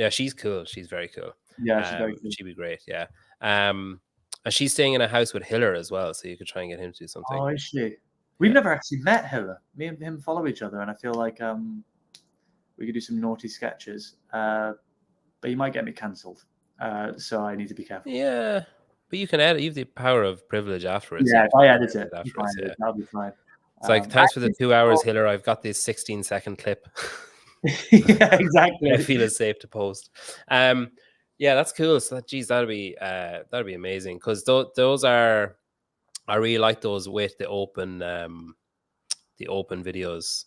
she's cool. She's very cool. Yeah, she's very cool. She'd be great. Yeah. And she's staying in a house with Hiller as well, so you could try and get him to do something. Oh, is she? We've never actually met Hiller. Me and him follow each other, and I feel like we could do some naughty sketches. But he might get me cancelled, so I need to be careful. Yeah. But you can edit. You have the power of privilege afterwards. Yeah, if I edit it afterwards, that'll be fine. It's like, thanks for the 2 hours, Hiller. I've got this 16-second clip. Yeah, exactly. I feel it's safe to post. Yeah, that's cool. So, geez, that'd be amazing, because those are, I really like those with the open videos.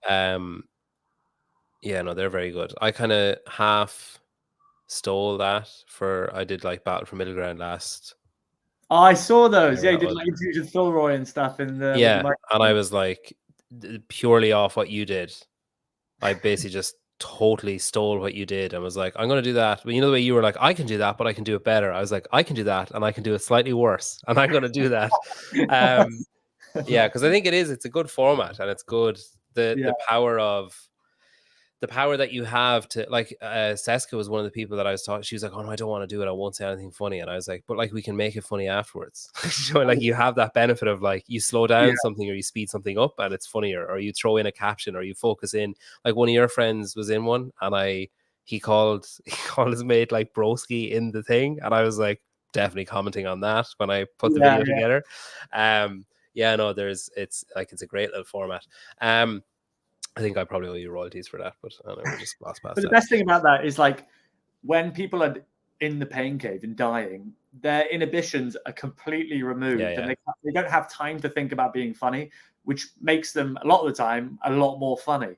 Yeah, no, they're very good. I kind of half stole that I did like Battle for Middle Ground last. Oh, I saw those. Yeah, you did like interviews with Phil Roy and stuff. And I was like, purely off what you did, I basically just totally stole what you did and was like, I'm going to do that. But you know the way you were like, I can do that, but I can do it better. I was like, I can do that and I can do it slightly worse, and I'm going to do that. Yeah, because I think it's a good format, and it's good. The power that you have to, like, Seska was one of the people that I was talking. She was like, oh no, I don't want to do it. I won't say anything funny. And I was like, but like, we can make it funny afterwards. So like, you have that benefit of like, you slow down something or you speed something up and it's funnier, or you throw in a caption or you focus in. Like, one of your friends was in one, and he called his mate like broski in the thing. And I was like, definitely commenting on that when I put the video together. It's a great little format. I think I probably owe you royalties for that, but I don't know, we just gloss past But that. the best thing about that is like, when people are in the pain cave and dying, their inhibitions are completely removed, Yeah, and yeah. they don't have time to think about being funny, which makes them a lot of the time a lot more funny.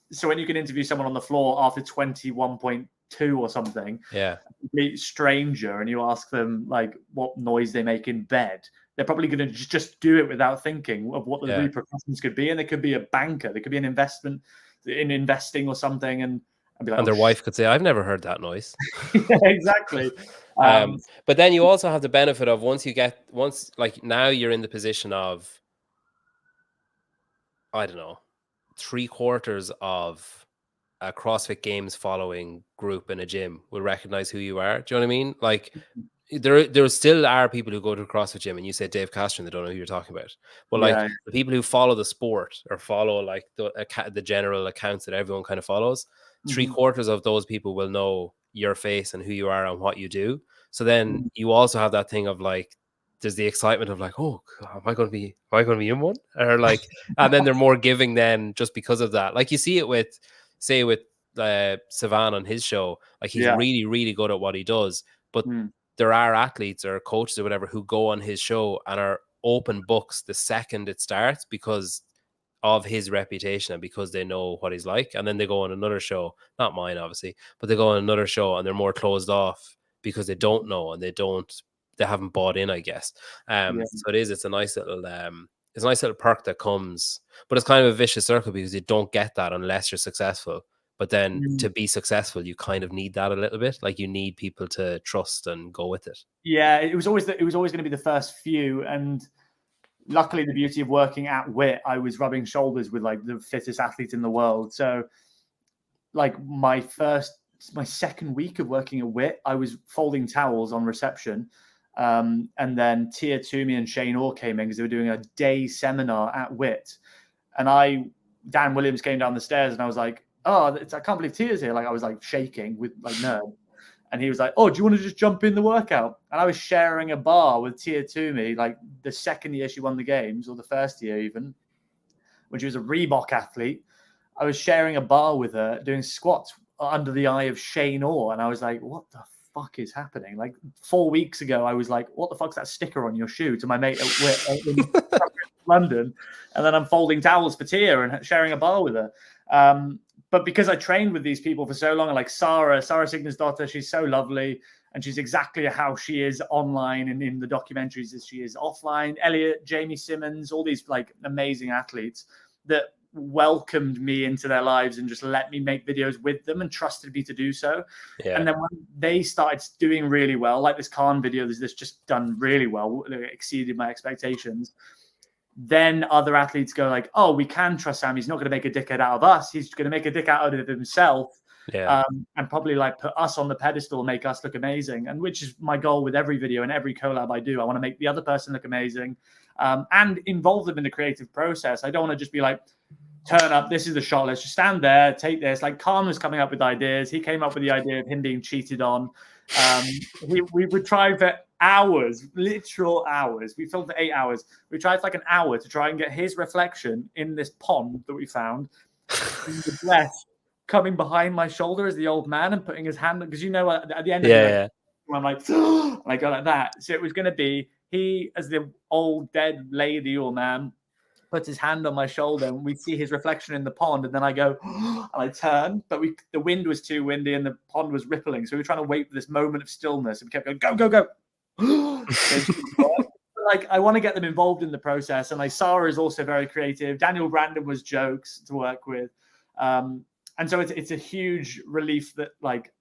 So when you can interview someone on the floor after 21.2 or something, Yeah. a complete stranger, and you ask them like what noise they make in bed, they're probably going to just do it without thinking of what the Yeah. repercussions could be. And they could be a banker, they could be an investment in investing or something, and be like, And oh, their wife could say, "I've never heard that noise." yeah, exactly. But then you also have the benefit of once like now you're in the position of, I don't know, 3/4 of a CrossFit Games following group in a gym will recognize who you are. Do you know what I mean? Like there still are people who go to a CrossFit gym and you say Dave Castro and they don't know who you're talking about. But like Yeah. the people who follow the sport or follow like the general accounts that everyone kind of follows, 3/4 of those people will know your face and who you are and what you do. So then you also have that thing of like, there's the excitement of like, oh, am I going to be in one? Or like, and then they're more giving then just because of that. Like you see it with, say with Savan on his show, like he's Yeah. really, really good at what he does. But there are athletes or coaches or whatever who go on his show and are open books the second it starts because of his reputation and because they know what he's like. And then they go on another show, not mine, obviously, but they go on another show and they're more closed off because they don't know and they haven't bought in, I guess. So it's a nice little, it's a nice little perk that comes, but it's kind of a vicious circle because you don't get that unless you're successful. But then to be successful, you kind of need that a little bit. Like you need people to trust and go with it. Yeah, it was always going to be the first few, and luckily the beauty of working at WIT, I was rubbing shoulders with like the fittest athletes in the world. So like my second week of working at WIT, I was folding towels on reception. And then Tia Toomey and Shane Orr came in because they were doing a day seminar at WIT. And Dan Williams came down the stairs and I was like, oh, I can't believe Tia's here. Like I was like shaking with like nerves. And he was like, oh, do you want to just jump in the workout? And I was sharing a bar with Tia Toomey, like the second year she won the games, or the first year even, when she was a Reebok athlete. I was sharing a bar with her doing squats under the eye of Shane Orr. And I was like, what the fuck is happening? Like 4 weeks ago, I was like, what the fuck's that sticker on your shoe to my mate in London? And then I'm folding towels for Tia and sharing a bar with her. But because I trained with these people for so long, like Sarah Signer's daughter, she's so lovely. And she's exactly how she is online and in the documentaries as she is offline. Elliot, Jamie Simmons, all these like amazing athletes that welcomed me into their lives and just let me make videos with them and trusted me to do so. Yeah. And then when they started doing really well, like this Khan video, this just done really well, it exceeded my expectations. Then other athletes go like, oh, we can trust Sam. He's not going to make a dickhead out of us. He's going to make a dick out of himself. Yeah. And probably like put us on the pedestal, make us look amazing. And which is my goal with every video and every collab I do. I want to make the other person look amazing and involve them in the creative process. I don't want to just be like, turn up, this is the shot, let's just stand there, take this. Like Khan was coming up with ideas. He came up with the idea of him being cheated on. We would try for hours, literal hours. We filmed for 8 hours. We tried for like an hour to try and get his reflection in this pond that we found in the dress coming behind my shoulder as the old man and putting his hand, because you know at the end of it, I'm like, and I go like that. So it was going to be he as the old dead lady or man puts his hand on my shoulder and we see his reflection in the pond, and then I go and I turn, but the wind was too windy and the pond was rippling, so we were trying to wait for this moment of stillness and we kept going go like I want to get them involved in the process. And like Sarah is also very creative. Daniel Brandon was jokes to work with, and so it's a huge relief that like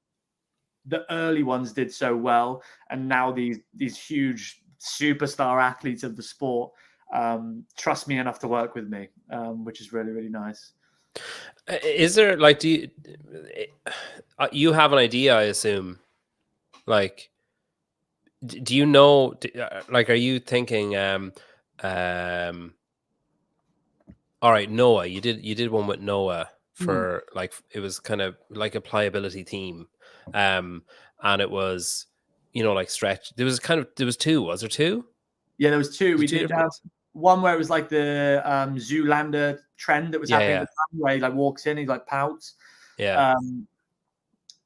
the early ones did so well, and now these huge superstar athletes of the sport trust me enough to work with me, which is really, really nice. Is there like, do you have an idea, I assume, like, do you know, like, are you thinking, all right, Noah, you did one with Noah for like, it was kind of like a pliability theme. And it was, like stretch. There was two, was there two? Yeah, there was two. We two did have one where it was like the Zoolander trend that was happening at the time, where he like walks in, he like pouts. Yeah.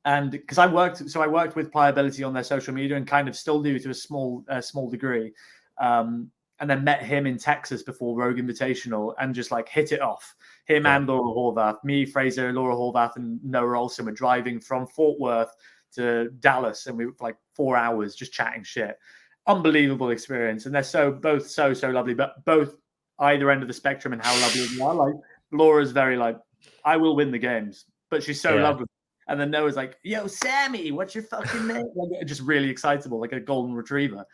And because I worked with Pliability on their social media and kind of still do to a small degree. And then met him in Texas before Rogue Invitational and just like hit it off. Him and Laura Horvath, me, Fraser, Laura Horvath, and Noah Olsen were driving from Fort Worth to Dallas, and we were like 4 hours just chatting shit. Unbelievable experience, and they're both so lovely, but both either end of the spectrum and how lovely they are. Like Laura's very like, I will win the games, but she's so lovely. And then Noah's like, yo, Sammy, what's your fucking name? Like, just really excitable, like a golden retriever.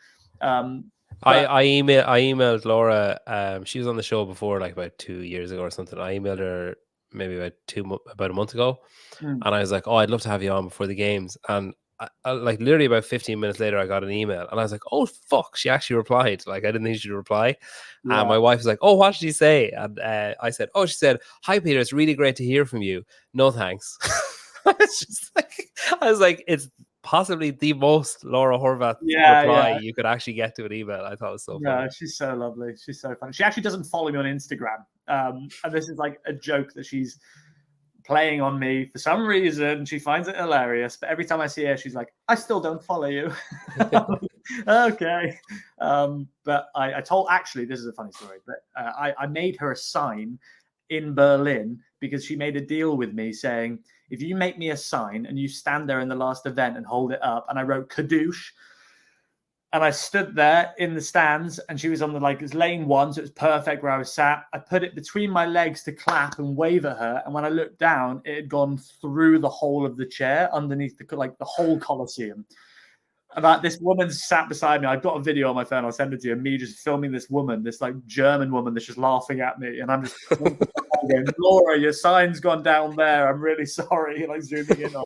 I emailed Laura. She was on the show before, like about 2 years ago or something. I emailed her maybe about a month ago, and I was like, "Oh, I'd love to have you on before the games." And I, like literally about 15 minutes later, I got an email, and I was like, "Oh fuck!" She actually replied. Like I didn't think she'd reply. And my wife was like, "Oh, what did she say?" And I said, "Oh, she said, hi Peter, it's really great to hear from you. No thanks." I was like, it's possibly the most Laura Horvath reply you could actually get to an email. I thought it was so funny. No, she's so lovely. She's so funny. She actually doesn't follow me on Instagram. And this is like a joke that she's playing on me for some reason. She finds it hilarious. But every time I see her, she's like, I still don't follow you. Okay. But I told, actually, this is a funny story, but I made her a sign in Berlin because she made a deal with me saying, if you make me a sign and you stand there in the last event and hold it up, and I wrote Kadoosh, and I stood there in the stands, and she was on the like it's lane 1, so it was perfect where I was sat. I put it between my legs to clap and wave at her, and when I looked down, it had gone through the whole of the chair underneath the whole Colosseum. And this woman sat beside me. I've got a video on my phone. I'll send it to you. Me just filming this woman, this like German woman that's just laughing at me. And I'm just going, Laura, your sign's gone down there. I'm really sorry. Like zooming in on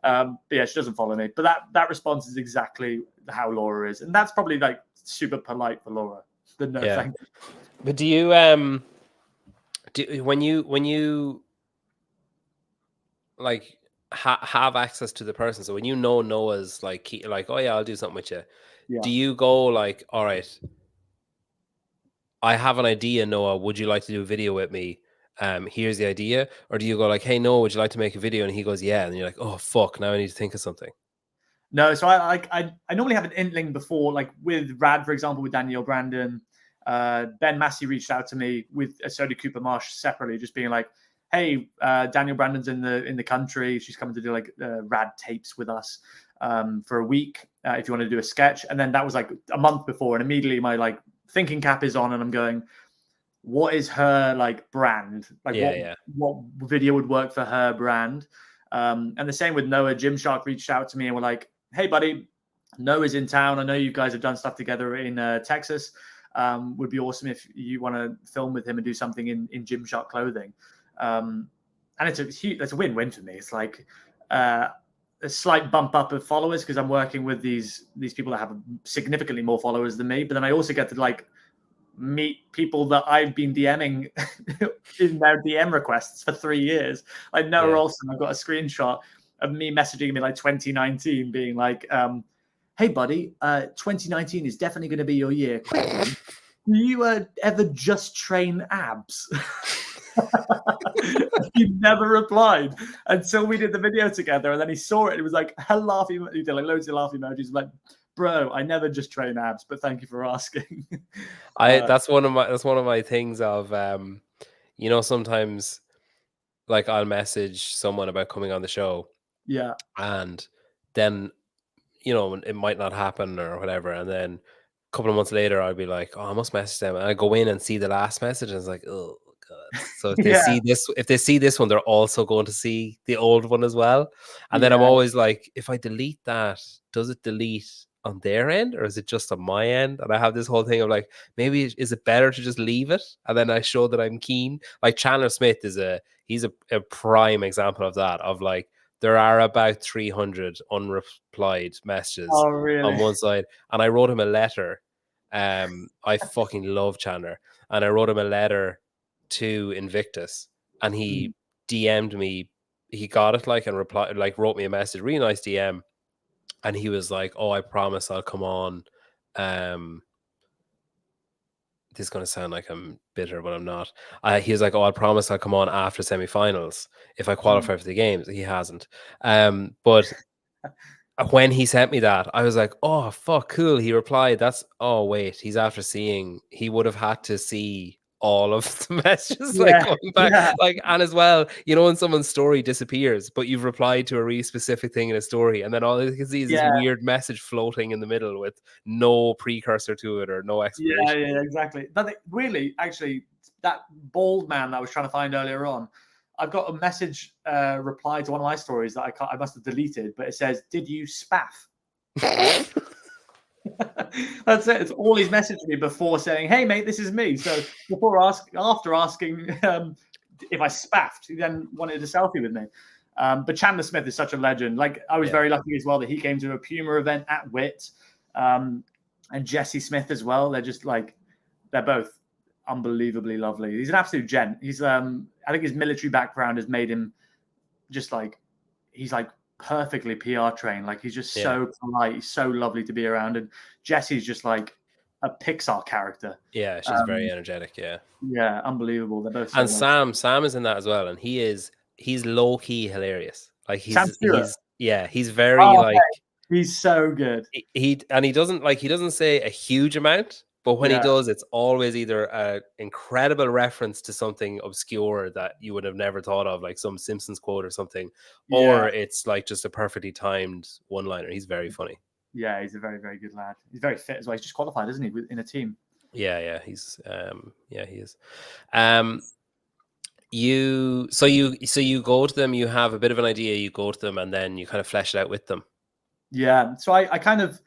her. But yeah, she doesn't follow me. But that response is exactly how Laura is. And that's probably like super polite for Laura. But no, thank you. But do you when you like have access to the person, so when you know Noah's like oh yeah, I'll do something with you, do you go like, all right, I have an idea, Noah, would you like to do a video with me? Here's the idea. Or do you go like, hey Noah, would you like to make a video? And he goes, yeah, and you're like, oh fuck, now I need to think of something. No, so I normally have an inkling before, like with Rad, for example, with Danielle Brandon. Ben Massey reached out to me with Soda Cooper Marsh separately, just being like, hey, Danielle Brandon's in the country. She's coming to do like Rad tapes with us for a week if you want to do a sketch. And then that was like a month before, and immediately my like thinking cap is on, and I'm going, what is her like brand? Like what video would work for her brand? And the same with Noah. Gymshark reached out to me and were like, hey buddy, Noah's in town. I know you guys have done stuff together in Texas. Would be awesome if you want to film with him and do something in Gymshark clothing. And it's a win-win for me. It's like a slight bump up of followers because I'm working with these people that have significantly more followers than me. But then I also get to like meet people that I've been DMing in their DM requests for 3 years. Like Noah Olsen, I've got a screenshot of me messaging me like 2019 being like, hey buddy, 2019 is definitely going to be your year. Quick one, do you ever just train abs? He never replied until we did the video together, and then he saw it. It was like he did like loads of laugh emojis, like, bro, I never just train abs, but thank you for asking. That's one of my things of sometimes like I'll message someone about coming on the show, and then it might not happen or whatever, and then a couple of months later I'll be like, oh, I must message them, and I go in and see the last message, and it's like, oh god. So if they see this one, they're also going to see the old one as well. And then I'm always like, if I delete that, does it delete on their end or is it just on my end? And I have this whole thing of like, maybe is it better to just leave it and then I show that I'm keen? Like Chandler Smith he's a prime example of that, of like, there are about 300 unreplied messages on one side, and I wrote him a letter. I fucking love Chandler, and I wrote him a letter to Invictus, and he DM'd me. He got it and replied, wrote me a message, really nice DM, and he was like, "Oh, I promise I'll come on this is going to sound like I'm bitter, but I'm not. He was like, "Oh, I promise I'll come on after semifinals if I qualify for the games." He hasn't. But when he sent me that, I was like, "Oh, fuck, cool." He replied, "Oh, wait, he's after seeing." He would have had to see all of the messages, like Yeah, going back, yeah, like, and as well, when someone's story disappears, but you've replied to a really specific thing in a story, and then all you can see is this yeah, weird message floating in the middle with no precursor to it or no yeah, explanation. yeah, exactly. But really, actually, that bald man that I was trying to find earlier on, I've got a message reply to one of my stories that I must have deleted, but it says, "Did you spaff?" That's it. It's all he's messaged me before saying, "Hey, mate, this is me." So after asking if I spaffed, he then wanted a selfie with me. But Chandler Smith is such a legend. Like, I was very lucky as well that he came to a Puma event at WIT, and Jesse Smith as well. They're just like, they're both unbelievably lovely. He's an absolute gent. He's I think his military background has made him just like, he's like perfectly PR trained. Like, he's just so polite. He's so lovely to be around. And Jesse's just like a Pixar character. Yeah, she's very energetic. Yeah. Yeah, unbelievable. They're both so And nice. Sam is in that as well, and he's low key hilarious. Like Sam Stewart. he's very Oh, like mate, he's so good. he doesn't say a huge amount, but when he Yeah, does, it's always either a incredible reference to something obscure that you would have never thought of, like some Simpsons quote or something, yeah, or it's like just a perfectly timed one-liner. He's very funny. yeah. He's a very, very good lad. He's very fit as well. He's just qualified, isn't he, in a team? Yeah, he's he is. You go to them, you have a bit of an idea, you go to them, and then you kind of flesh it out with them. Yeah. So I kind of,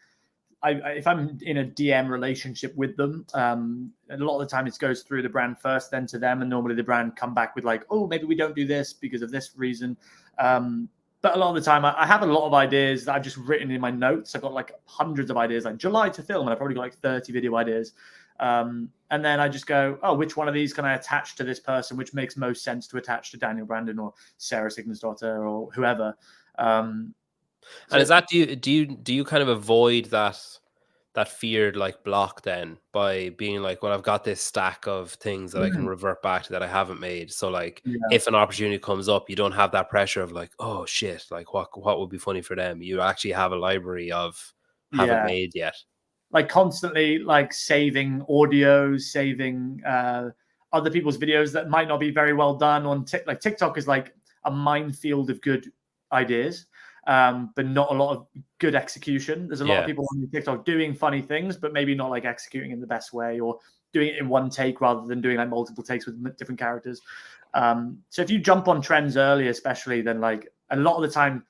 if I'm in a DM relationship with them, a lot of the time it goes through the brand first, then to them, and normally the brand come back with like, "Oh, maybe we don't do this because of this reason." But a lot of the time, I have a lot of ideas that I've just written in my notes. I've got like hundreds of ideas, like July to film, and I've probably got like 30 video ideas. And then I just go, "Oh, which one of these can I attach to this person? Which makes most sense to attach to Daniel Brandon or Sarah Signesdotter or whoever?" And is that do you kind of avoid that feared like block then by being like, well, I've got this stack of things that I can revert back to that I haven't made. So like Yeah. if an opportunity comes up, you don't have that pressure of like, oh shit, like what would be funny for them? You actually have a library of haven't made yet. Like constantly like saving audios, saving other people's videos that might not be very well done on like TikTok is like a minefield of good ideas. But not a lot of good execution. There's a lot of people on TikTok doing funny things, but maybe not like executing in the best way or doing it in one take rather than doing like multiple takes with different characters. So if you jump on trends early, especially, then like a lot of the time,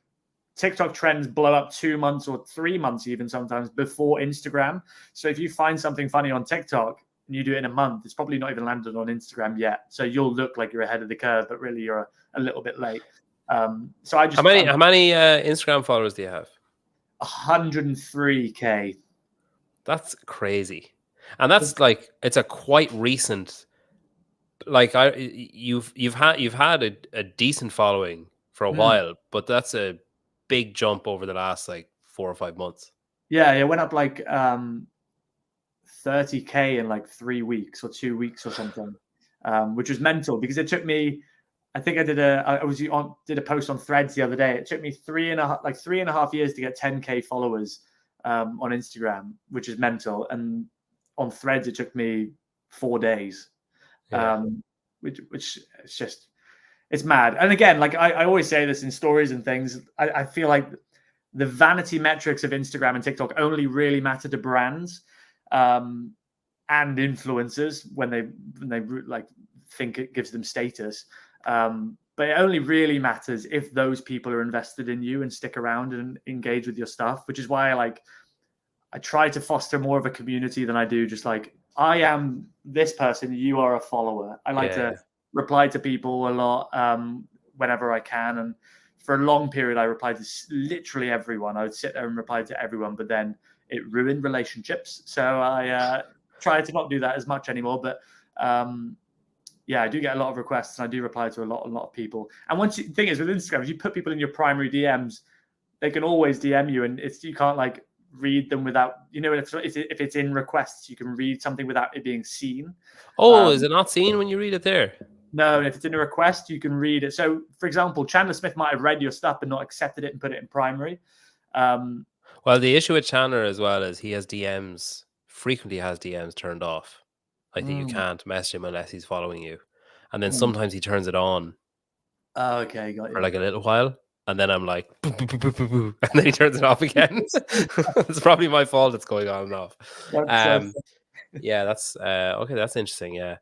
TikTok trends blow up 2 months or 3 months, even sometimes before Instagram. So if you find something funny on TikTok and you do it in a month, it's probably not even landed on Instagram yet. So you'll look like you're ahead of the curve, but really you're a little bit late. So I just how many Instagram followers do you have? 103K. That's crazy, and that's like it's a quite recent. Like you've had a decent following for a while, but that's a big jump over the last like 4 or 5 months. Yeah, it went up like 30K in like 3 weeks or 2 weeks or something, which was mental because it took me. I think I did a post on Threads the other day. It took me 3.5 years to get 10K followers on Instagram, which is mental. And on Threads, it took me 4 days, which it's just, it's mad. And again, like I always say this in stories and things, I feel like the vanity metrics of Instagram and TikTok only really matter to brands and influencers when they like think it gives them status. But it only really matters if those people are invested in you and stick around and engage with your stuff, which is why I try to foster more of a community than I do just like, I am this person, you are a follower. I like to reply to people a lot whenever I can. And for a long period, I replied to literally everyone. I would sit there and reply to everyone, but then it ruined relationships. So I try to not do that as much anymore. But yeah, I do get a lot of requests and I do reply to a lot of people. And the thing is with Instagram, if you put people in your primary DMs, they can always DM you and you can't like read them without, if it's in requests, you can read something without it being seen. Oh, is it not seen when you read it there? No, if it's in a request, you can read it. So, for example, Chandler Smith might have read your stuff but not accepted it and put it in primary. Well, the issue with Chandler as well is he has DMs, frequently has DMs turned off. I think you can't message him unless he's following you. And then sometimes he turns it on Okay, got you. for like a little while. And then I'm like, boo, boo, boo, boo, boo, boo, and then he turns it off again. It's probably my fault it's going on and off. Yeah, that's okay. That's interesting. Yeah.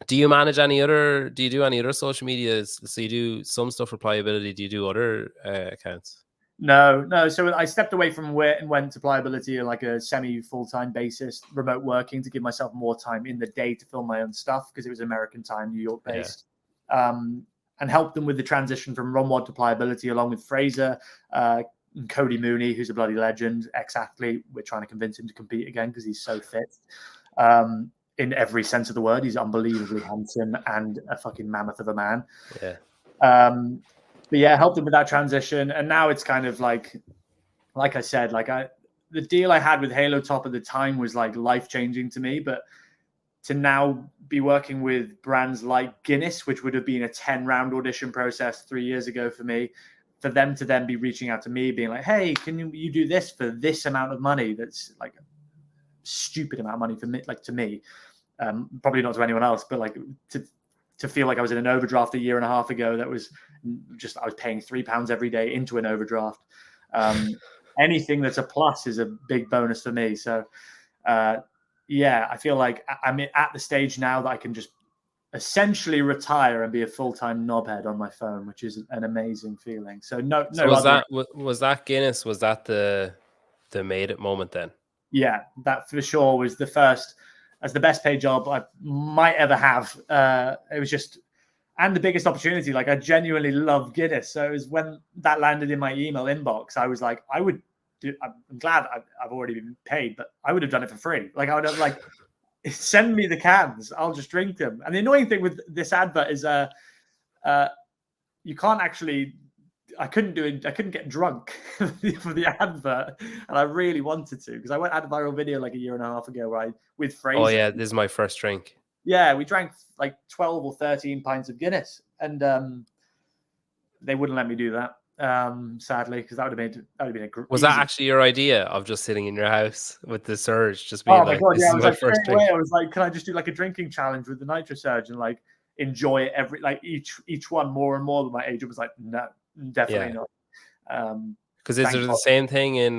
Do you manage any other? Do you do any other social medias? So you do some stuff for Pliability. Do you do other accounts? No. So I stepped away from Wit and went to Pliability on like a semi full-time basis, remote working, to give myself more time in the day to film my own stuff because it was American time, New York based, and helped them with the transition from RunWod to Pliability along with Fraser. And Cody Mooney, who's a bloody legend, ex-athlete. We're trying to convince him to compete again because he's so fit. In every sense of the word, he's unbelievably handsome and a fucking mammoth of a man. Yeah. But yeah, helped him with that transition. And now it's kind of like I said, the deal I had with Halo Top at the time was like life-changing to me. But to now be working with brands like Guinness, which would have been a 10-round audition process 3 years ago for me, for them to then be reaching out to me, being like, hey, can you do this for this amount of money? That's like a stupid amount of money for me, like to me. Probably not to anyone else, but like to feel like I was in an overdraft a year and a half ago. That was just, I was paying £3 every day into an overdraft. Anything that's a plus is a big bonus for me. So yeah, I feel like I'm at the stage now that I can just essentially retire and be a full-time knobhead on my phone, which is an amazing feeling. So was that Guinness? Was that the made it moment then? Yeah, that for sure was the first, as the best paid job I might ever have. It was just, and the biggest opportunity. Like I genuinely love Guinness. So it was when that landed in my email inbox, I was like, I'm glad I've already been paid, but I would have done it for free. Like I would have like, send me the cans, I'll just drink them. And the annoying thing with this advert is you can't actually, I couldn't get drunk for the advert, and I really wanted to because I had a viral video like a year and a half ago where with Fraser. Oh yeah, this is my first drink. Yeah, we drank like 12 or 13 pints of Guinness, and they wouldn't let me do that. Sadly, because that would have been a great. Was that actually your idea of just sitting in your house with the surge, just being like, "This is my first drink"? I was like, "Can I just do like a drinking challenge with the Nitro Surge and like enjoy it each one more and more?" Than my agent was like, "No, definitely not." Because is there the same thing in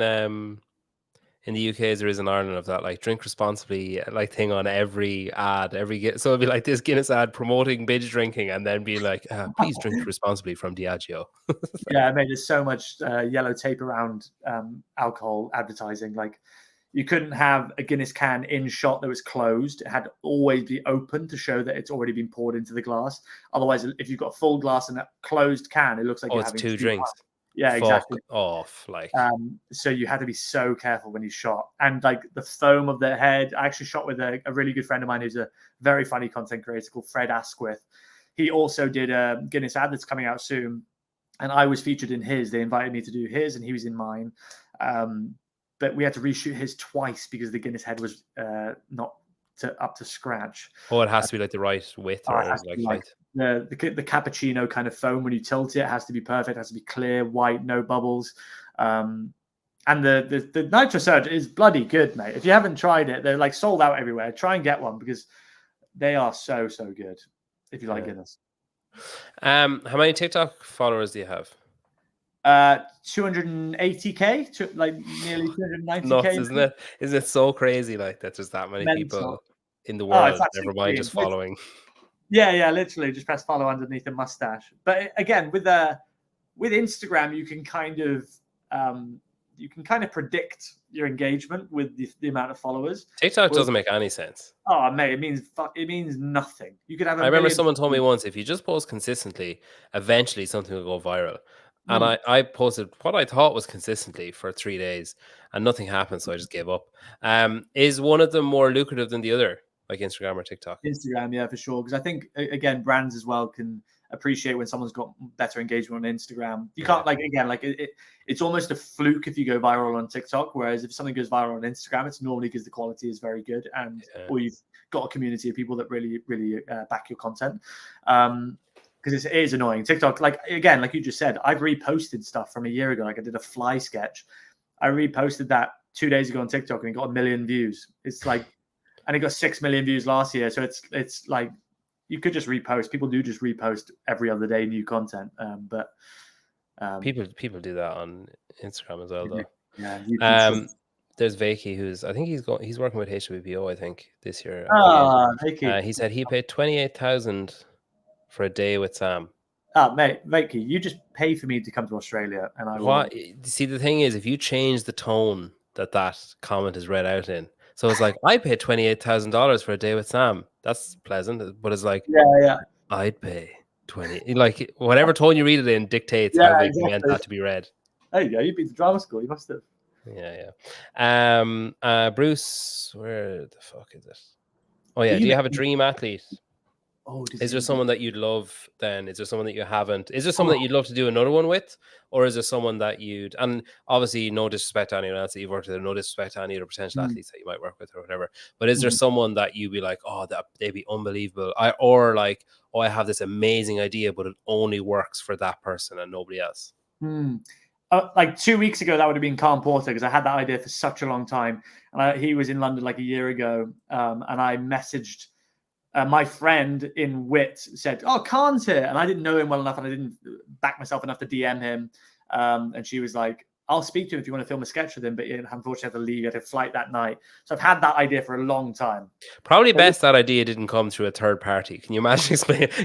the UK as there is in Ireland of that like drink responsibly like thing on every ad, so it'd be like this Guinness ad promoting binge drinking and then be like, please drink responsibly from Diageo. Yeah, mate, there's so much yellow tape around alcohol advertising. Like you couldn't have a Guinness can in shot that was closed. It had to always be open to show that it's already been poured into the glass. Otherwise, if you've got a full glass and a closed can, it looks like you're having two drinks. Yeah, exactly. Off, like. So you had to be so careful when you shot, and like the foam of the head. I actually shot with a really good friend of mine who's a very funny content creator called Fred Asquith. He also did a Guinness ad that's coming out soon, and I was featured in his. They invited me to do his, and he was in mine. But we had to reshoot his twice because the Guinness head was not up to scratch. Oh, it has to be like the right width, or like height. The cappuccino kind of foam when you tilt it has to be perfect. It has to be clear, white, no bubbles. And the Nitro Surge is bloody good, mate. If you haven't tried it, they're like sold out everywhere. Try and get one because they are so good. If you like Guinness. How many TikTok followers do you have? 280k, like nearly 290k. Nuts, isn't it? Isn't it so crazy? Like that there's that many people in the world. Never mind just following. Yeah, literally just press follow underneath the mustache. But again, with Instagram, you can kind of predict your engagement with the amount of followers. TikTok doesn't make any sense. Oh, mate, it means nothing. You could have. I remember someone told me once, if you just post consistently, eventually something will go viral. And I posted what I thought was consistently for 3 days, and nothing happened, so I just gave up. Is one of them more lucrative than the other, like Instagram or TikTok? Instagram, yeah, for sure. Because I think again, brands as well can appreciate when someone's got better engagement on Instagram. You can't it's almost a fluke if you go viral on TikTok, whereas if something goes viral on Instagram, it's normally because the quality is very good or you've got a community of people that really back your content. Because it is annoying. TikTok, like you just said, I've reposted stuff from a year ago. Like I did a fly sketch. I reposted that 2 days ago on TikTok and it got 1 million views. It's like, and it got 6 million views last year. So it's like, you could just repost. People do just repost every other day new content. But people do that on Instagram as well, though. Yeah. There's Vakey, he's working with HWPO, I think, this year. Vakey. He said he paid 28,000 for a day with Sam. Mate, Vakey, you just pay for me to come to Australia, and I will. What? See, the thing is, if you change the tone that comment is read out in, so it's like, I paid $28,000 for a day with Sam. That's pleasant, but it's like, I'd pay 20. Like whatever tone you read it in dictates how they meant that to be read. There you go. You've been to drama school. You must have. Yeah. Bruce, where the fuck is it? Oh yeah. Do you have a dream athlete? Oh, is there someone that you'd love then? Is there someone that you haven't? Is there someone that you'd love to do another one with? Or is there someone that you'd, and obviously no disrespect to anyone else that you've worked with, no disrespect to any other potential athletes that you might work with or whatever, but is there someone that you'd be like, oh, that they'd be unbelievable? Or like, oh, I have this amazing idea, but it only works for that person and nobody else? Like 2 weeks ago, that would have been Cornforth, because I had that idea for such a long time. And he was in London like a year ago. And I messaged my friend in Wit, said, oh, Khan's here. And I didn't know him well enough and I didn't back myself enough to DM him. And she was like, I'll speak to him if you want to film a sketch with him. But unfortunately, I had to leave. I had a flight that night. So I've had that idea for a long time. Probably best that idea didn't come through a third party. Can you imagine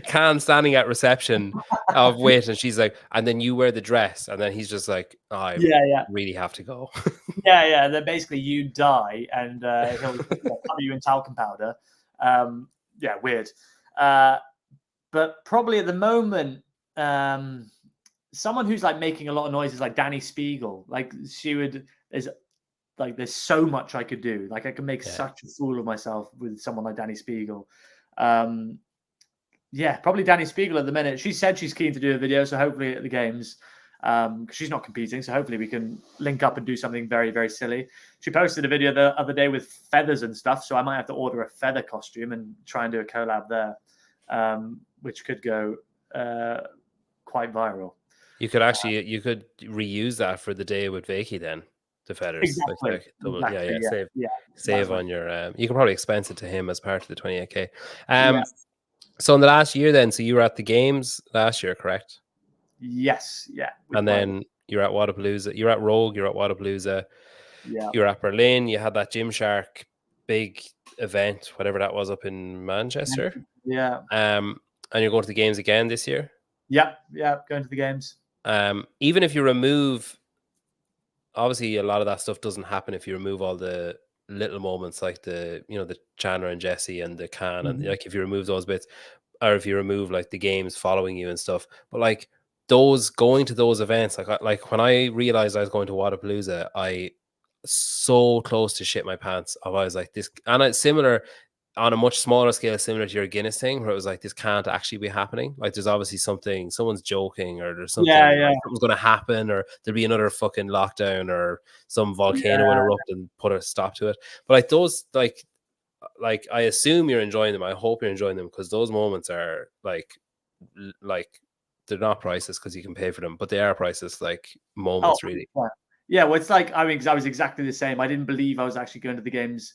Khan standing at reception of Wit and she's like, and then you wear the dress. And then he's just like, oh, I really have to go. Yeah. Then basically you die and he'll cover you in talcum powder. Yeah, weird. But probably at the moment, someone who's like making a lot of noise is like Danny Spiegel. Like there's so much I could do. Like I could make such a fool of myself with someone like Danny Spiegel. Probably Danny Spiegel at the minute. She said she's keen to do a video, so hopefully at the games, because she's not competing, so hopefully we can link up and do something very, very silly. She posted a video the other day with feathers and stuff, so I might have to order a feather costume and try and do a collab there, which could go quite viral. You could actually reuse that for the day with Vakey then, the feathers. Exactly. Save on your you can probably expense it to him as part of the 28K. So in the last year then, so you were at the games last year, correct? Yes, yeah. And then you're at Wadapalooza, you're at Rogue, you're at Wadapalooza, you're at Berlin, you had that Gymshark big event, whatever that was, up in Manchester. Yeah. And you're going to the games again this year? Yeah, going to the games. Even if you remove, obviously a lot of that stuff doesn't happen if you remove all the little moments like the Chandler and Jesse and the Khan and like if you remove those bits, or if you remove like the games following you and stuff, but like those going to those events, like when I realized I was going to Wadapalooza, I so close to shit my pants. I was like this, and it's similar on a much smaller scale, similar to your Guinness thing, where it was like, this can't actually be happening. Like there's obviously someone's joking, or there's something, like, something's going to happen, or there'll be another fucking lockdown, or some volcano will erupt and put a stop to it. But like those, like I assume you're enjoying them. I hope you're enjoying them, because those moments are like they're not priceless because you can pay for them, but they are priceless, like moments, really. Yeah, well, it's like, I mean, because I was exactly the same. I didn't believe I was actually going to the games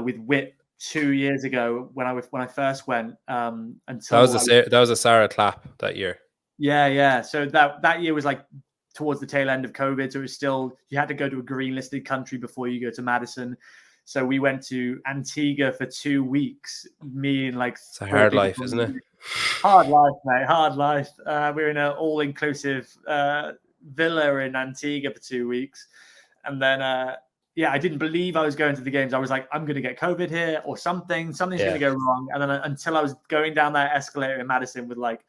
with Whip 2 years ago when I first went. Until that was a Sarah clap that year. Yeah. So that year was like towards the tail end of COVID. So it was still, you had to go to a green listed country before you go to Madison. So we went to Antigua for 2 weeks. Me and like, it's a hard life, isn't it? Hard life, mate. Hard life. We were in an all-inclusive villa in Antigua for 2 weeks, and then I didn't believe I was going to the games. I was like, I'm going to get COVID here or something's going to go wrong. And then until I was going down that escalator in Madison with like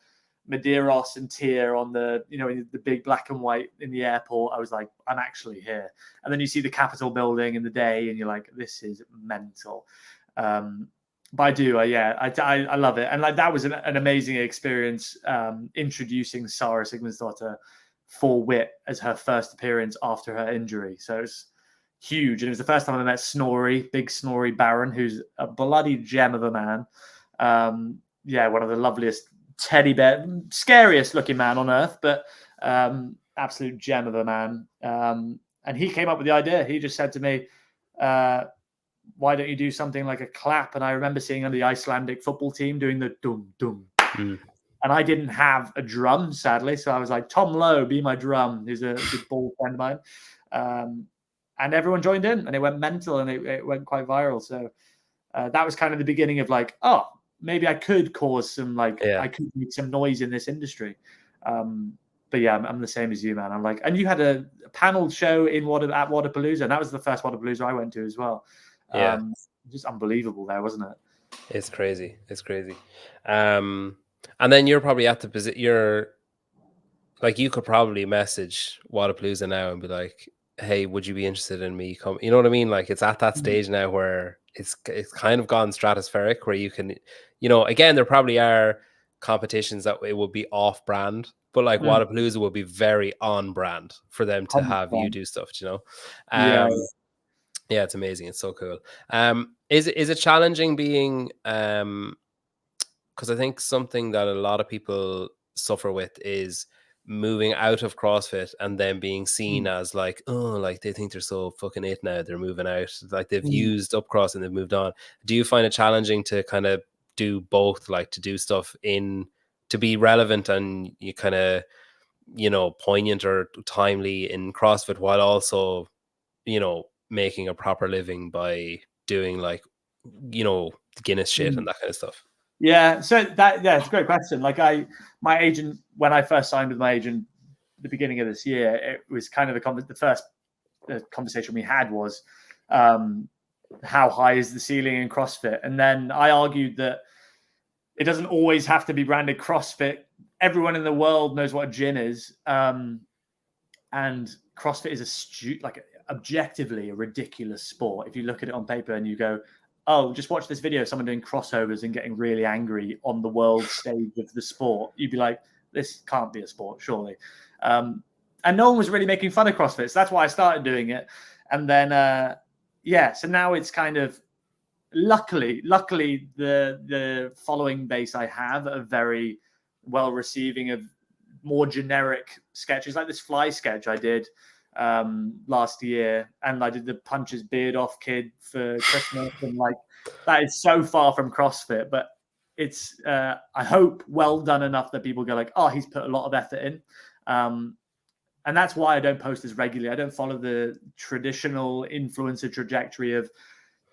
Medeiros and Tier on the the big black and white in the airport, I was like, I'm actually here. And then you see the Capitol building in the day, and you're like, this is mental. But I do, yeah, I love it, and like that was an amazing experience, introducing Sarah Sigmundsdottir for Wit as her first appearance after her injury. So it's huge, and it was the first time I met Snorri, big Snorri Baron, who's a bloody gem of a man. Yeah, one of the loveliest teddy bear, scariest looking man on earth, but absolute gem of a man. And he came up with the idea. He just said to me, why don't you do something like a clap? And I remember seeing on the Icelandic football team doing the dum dum. And I didn't have a drum, sadly. So I was like, Tom Lowe, be my drum. He's a good ball friend of mine. And everyone joined in, and it went mental, and it went quite viral. So that was kind of the beginning of like, oh, maybe I could cause some, like, I could make some noise in this industry. But yeah, I'm the same as you, man. I'm like, and you had a panel show at Wodapalooza, and that was the first Wodapalooza I went to as well. Yeah. Just unbelievable there, wasn't it? It's crazy. It's crazy. And then you're probably at the position, you're like, you could probably message Wodapalooza now and be like, hey, would you be interested in me coming? You know what I mean? Like, it's at that stage now where it's kind of gone stratospheric, where you can, you know, again, there probably are competitions that it would be off brand, but like Wodapalooza would be very on brand for them to have you do stuff, you know? Yeah, it's amazing. It's so cool. Is it challenging being, because I think something that a lot of people suffer with is moving out of CrossFit and then being seen as like, oh, like they think they're so fucking it now, they're moving out, like they've used up cross and they've moved on. Do you find it challenging to kind of do both, like to do stuff to be relevant and you kind of, you know, poignant or timely in CrossFit, while also, you know, making a proper living by doing, like, you know, Guinness shit and that kind of stuff? Yeah, so it's a great question. Like my agent, when I first signed with my agent at the beginning of this year, it was kind of the first conversation we had was, how high is the ceiling in CrossFit? And then I argued that it doesn't always have to be branded CrossFit. Everyone in the world knows what a gym is, and CrossFit is objectively a ridiculous sport. If you look at it on paper and you go, oh, just watch this video of someone doing crossovers and getting really angry on the world stage of the sport, you'd be like, this can't be a sport, surely. And no one was really making fun of CrossFit. So that's why I started doing it. And then, so now it's kind of, luckily, the following base I have are very well receiving of more generic sketches, like this fly sketch I did last year, and I did the punches beard off kid for Christmas, and like that is so far from CrossFit, but it's I hope well done enough that people go like, oh, he's put a lot of effort in, and that's why I don't post as regularly. I don't follow the traditional influencer trajectory of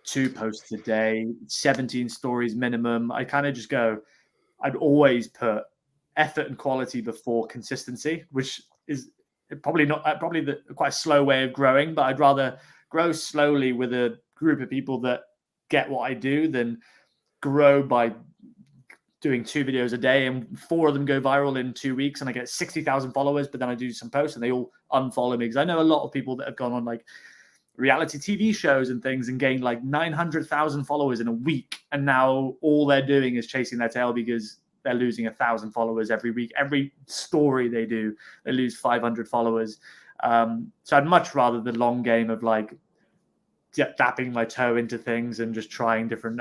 2 posts a day, 17 stories minimum. I kind of just go, I'd always put effort and quality before consistency, which is probably quite a slow way of growing, but I'd rather grow slowly with a group of people that get what I do than grow by doing 2 videos a day and 4 of them go viral in 2 weeks and I get 60,000 followers, but then I do some posts and they all unfollow me. Because I know a lot of people that have gone on like reality TV shows and things and gained like 900,000 followers in a week, and now all they're doing is chasing their tail because they're losing 1,000 followers every week. Every story they do, they lose 500 followers. So I'd much rather the long game of like dapping my toe into things and just trying different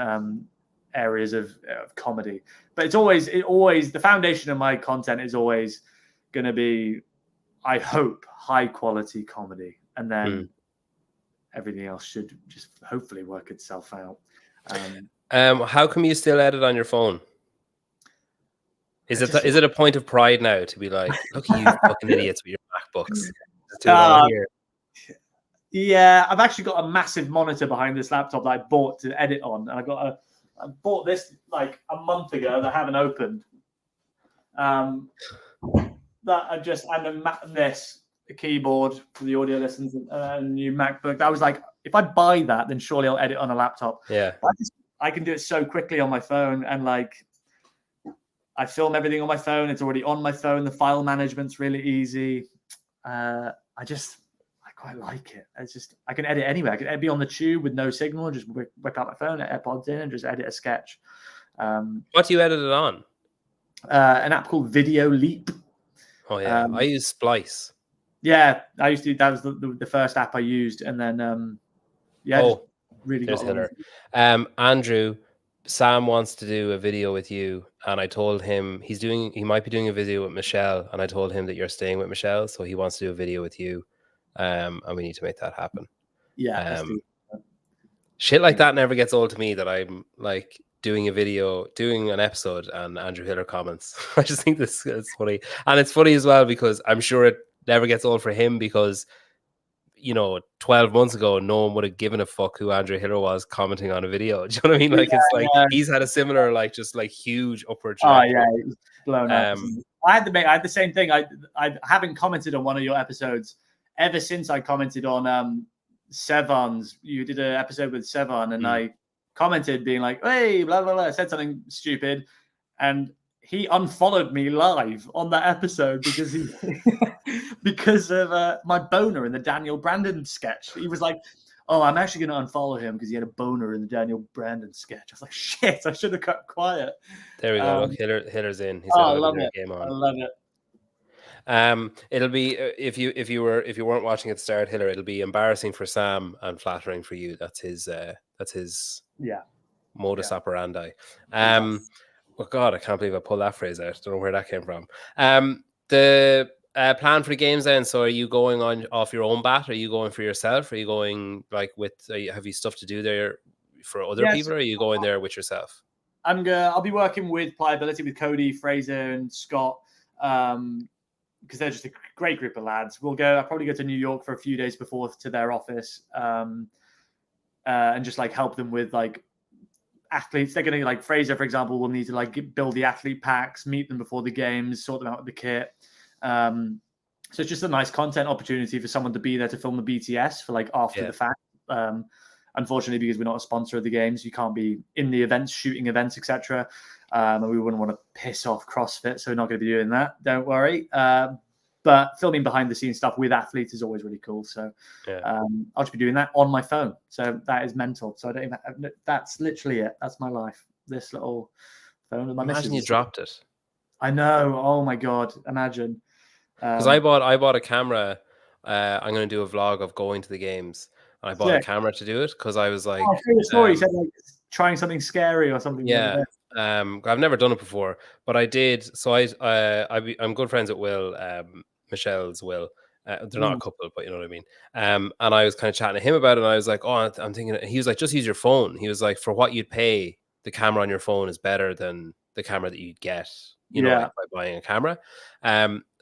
areas of comedy. But it's always the foundation of my content is always going to be, I hope, high quality comedy, and then everything else should just hopefully work itself out. How come you still edit on your phone? Is it a point of pride now to be like, look at you fucking idiots with your MacBooks? Yeah, I've actually got a massive monitor behind this laptop that I bought to edit on, and I bought this like a month ago that I haven't opened. A keyboard for the audio lessons, and a new MacBook. I was like, if I buy that, then surely I'll edit on a laptop. Yeah, I can do it so quickly on my phone, and like I film everything on my phone. It's already on my phone. The file management's really easy. I quite like it. It's just, I can edit anywhere. I can be on the tube with no signal, just whip out my phone, AirPods in, and just edit a sketch. What do you edit it on? An app called Video Leap. Oh yeah, I use Splice. Yeah, I used to. That was the first app I used, and then just really there's got along. Hiller. Andrew, Sam wants to do a video with you, and I told him he might be doing a video with Michelle, and I told him that you're staying with Michelle, so he wants to do a video with you, and we need to make that happen. Yeah, shit like that never gets old to me, that I'm like doing an episode and Andrew Hiller comments. I just think this is funny, and it's funny as well because I'm sure it never gets old for him, because 12 months ago, no one would have given a fuck who Andrew Hiller was commenting on a video. Do you know what I mean? Like, it's like he's had a similar, like, just like huge upward trajectory. Oh yeah, it's blown up. I had the same thing. I haven't commented on one of your episodes ever since I commented on Sevon's. You did an episode with Sevon, and I commented being like, "Hey, blah blah blah." I said something stupid, and he unfollowed me live on that episode because of my boner in the Daniel Brandon sketch. He was like, "Oh, I'm actually going to unfollow him because he had a boner in the Daniel Brandon sketch." I was like, "Shit, I should have kept quiet." There we go. Look, Hiller's in. He's I love it. Game on. I love it. It'll be if you weren't watching at the start, Hiller, it'll be embarrassing for Sam and flattering for you. That's his modus operandi. Oh God, I can't believe I pulled that phrase out. Don't know where that came from. The plan for the games then. So are you going off your own bat? Are you going for yourself? Are you going like have you stuff to do there for other people? Or are you going there with yourself? I'll be working with Pliability with Cody, Fraser, and Scott. Because they're just a great group of lads. I'll probably go to New York for a few days before to their office, and just like help them with like athletes. They're going to, like, Fraser, for example, will need to like build the athlete packs, meet them before the games, sort them out with the kit. So it's just a nice content opportunity for someone to be there to film the BTS for like after the fact. Unfortunately, because we're not a sponsor of the games, you can't be in the events, shooting events, etc. And we wouldn't want to piss off CrossFit, so we're not going to be doing that. Don't worry. But filming behind the scenes stuff with athletes is always really cool. So I'll just be doing that on my phone. So that is mental. So that's literally it. That's my life. This little phone with my Imagine you dropped it. I know. Oh my God. Imagine. Because I bought a camera. I'm going to do a vlog of going to the games. And I bought a camera to do it because I was like, I heard a story. You said like trying something scary or something. Yeah. I've never done it before, but I did. So I'm good friends with Will, Michelle's Will. They're not a couple, but you know what I mean. And I was kind of chatting to him about it, and I was like, "Oh, I'm thinking." He was like, "Just use your phone." He was like, "For what you'd pay, the camera on your phone is better than the camera that you'd get, like by buying a camera."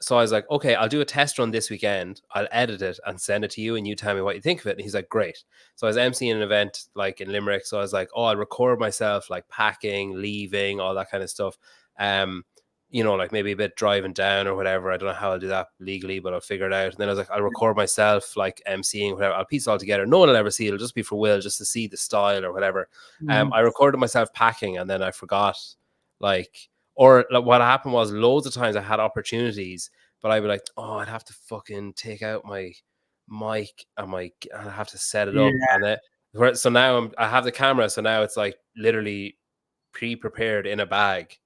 So I was like, "Okay, I'll do a test run this weekend. I'll edit it and send it to you, and you tell me what you think of it." And he's like, "Great." So I was emceeing an event like in Limerick, so I was like, "Oh, I'll record myself like packing, leaving, all that kind of stuff." Like maybe a bit driving down or whatever. I don't know how I'll do that legally, but I'll figure it out. And then I was like, I'll record myself like emceeing, whatever. I'll piece it all together. No one will ever see it. It'll just be for Will, just to see the style or whatever. I recorded myself packing, and then I forgot, or what happened was loads of times I had opportunities, but I'd be like, oh, I'd have to fucking take out my mic and I have to set it up. And so now I have the camera. So now it's like literally pre-prepared in a bag.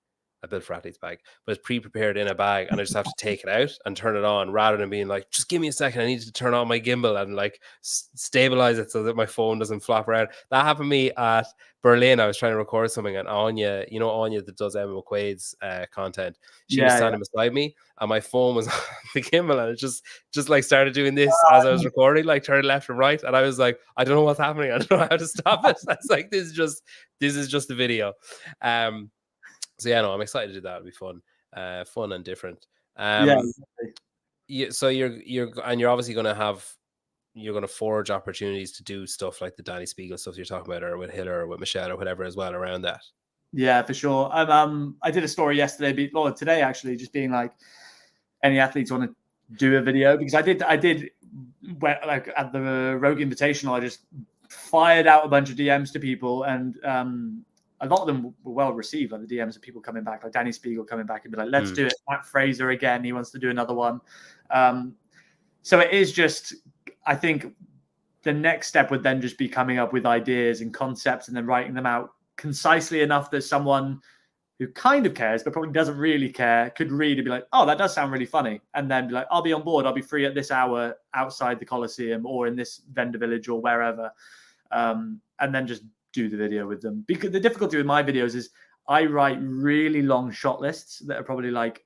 I built for athlete's bag, but it's pre-prepared in a bag, and I just have to take it out and turn it on, rather than being like, just give me a second, I need to turn on my gimbal and like stabilize it so that my phone doesn't flop around. That happened to me at Berlin. I was trying to record something, and Anya, Anya that does Emma McQuaid's content, she was standing beside me, and my phone was on the gimbal, and it just like started doing this as I was recording, like turning left and right, and I was like, I don't know what's happening, I don't know how to stop it. I was like, this is just a video. So yeah, no, I'm excited to do that. It'll be fun, fun and different. So you're obviously going to forge opportunities to do stuff like the Danny Spiegel stuff you're talking about, or with Hiller or with Michelle or whatever as well around that. Yeah, for sure. I did a story yesterday, today actually, just being like, any athletes want to do a video, because I did like at the Rogue Invitational, I just fired out a bunch of DMs to people, and a lot of them were well received. Like the DMs of people coming back, like Danny Spiegel coming back and be like, let's do it. Matt Fraser again, he wants to do another one. So it is just, I think the next step would then just be coming up with ideas and concepts and then writing them out concisely enough that someone who kind of cares but probably doesn't really care could read and be like, oh, that does sound really funny, and then be like, I'll be on board, I'll be free at this hour outside the Coliseum or in this vendor village or wherever, and then just do the video with them. Because the difficulty with my videos is I write really long shot lists that are probably like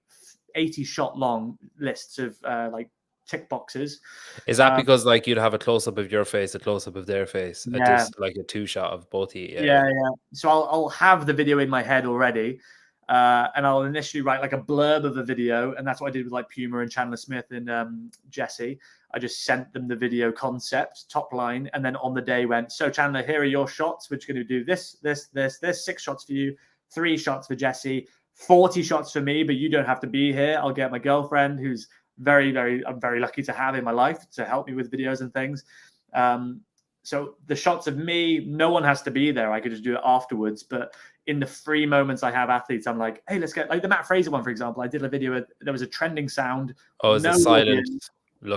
80 shot long lists of like tick boxes. Is that because like you'd have a close up of your face, a close up of their face, Yeah. like a 2-shot of both of you? Yeah. So I'll have the video in my head already, and I'll initially write like a blurb of a video, and that's what I did with like Puma and Chandler Smith and Jesse. I just sent them the video concept, top line, and then on the day went, so Chandler, here are your shots. We're just going to do this, 6 shots for you, 3 shots for Jesse, 40 shots for me, but you don't have to be here. I'll get my girlfriend, who's I'm very lucky to have in my life to help me with videos and things. So the shots of me, no one has to be there. I could just do it afterwards. But in the free moments I have athletes, I'm like, hey, let's get like the Matt Fraser one, for example. I did a video with, there was a trending sound. Oh, is it silent?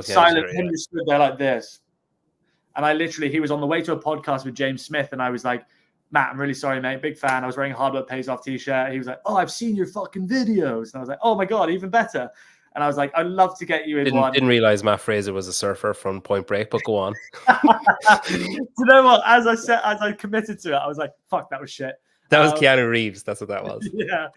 Silent. Him just stood there like this. And he was on the way to a podcast with James Smith. And I was like, Matt, I'm really sorry, mate. Big fan. I was wearing a Hard Work Pays Off t-shirt. He was like, oh, I've seen your fucking videos. And I was like, oh my God, even better. And I was like, I'd love to get you in one. Didn't realize Matt Fraser was a surfer from Point Break, but go on. You know what? As I committed to it, I was like, fuck, that was shit. That was Keanu Reeves. That's what that was. Yeah.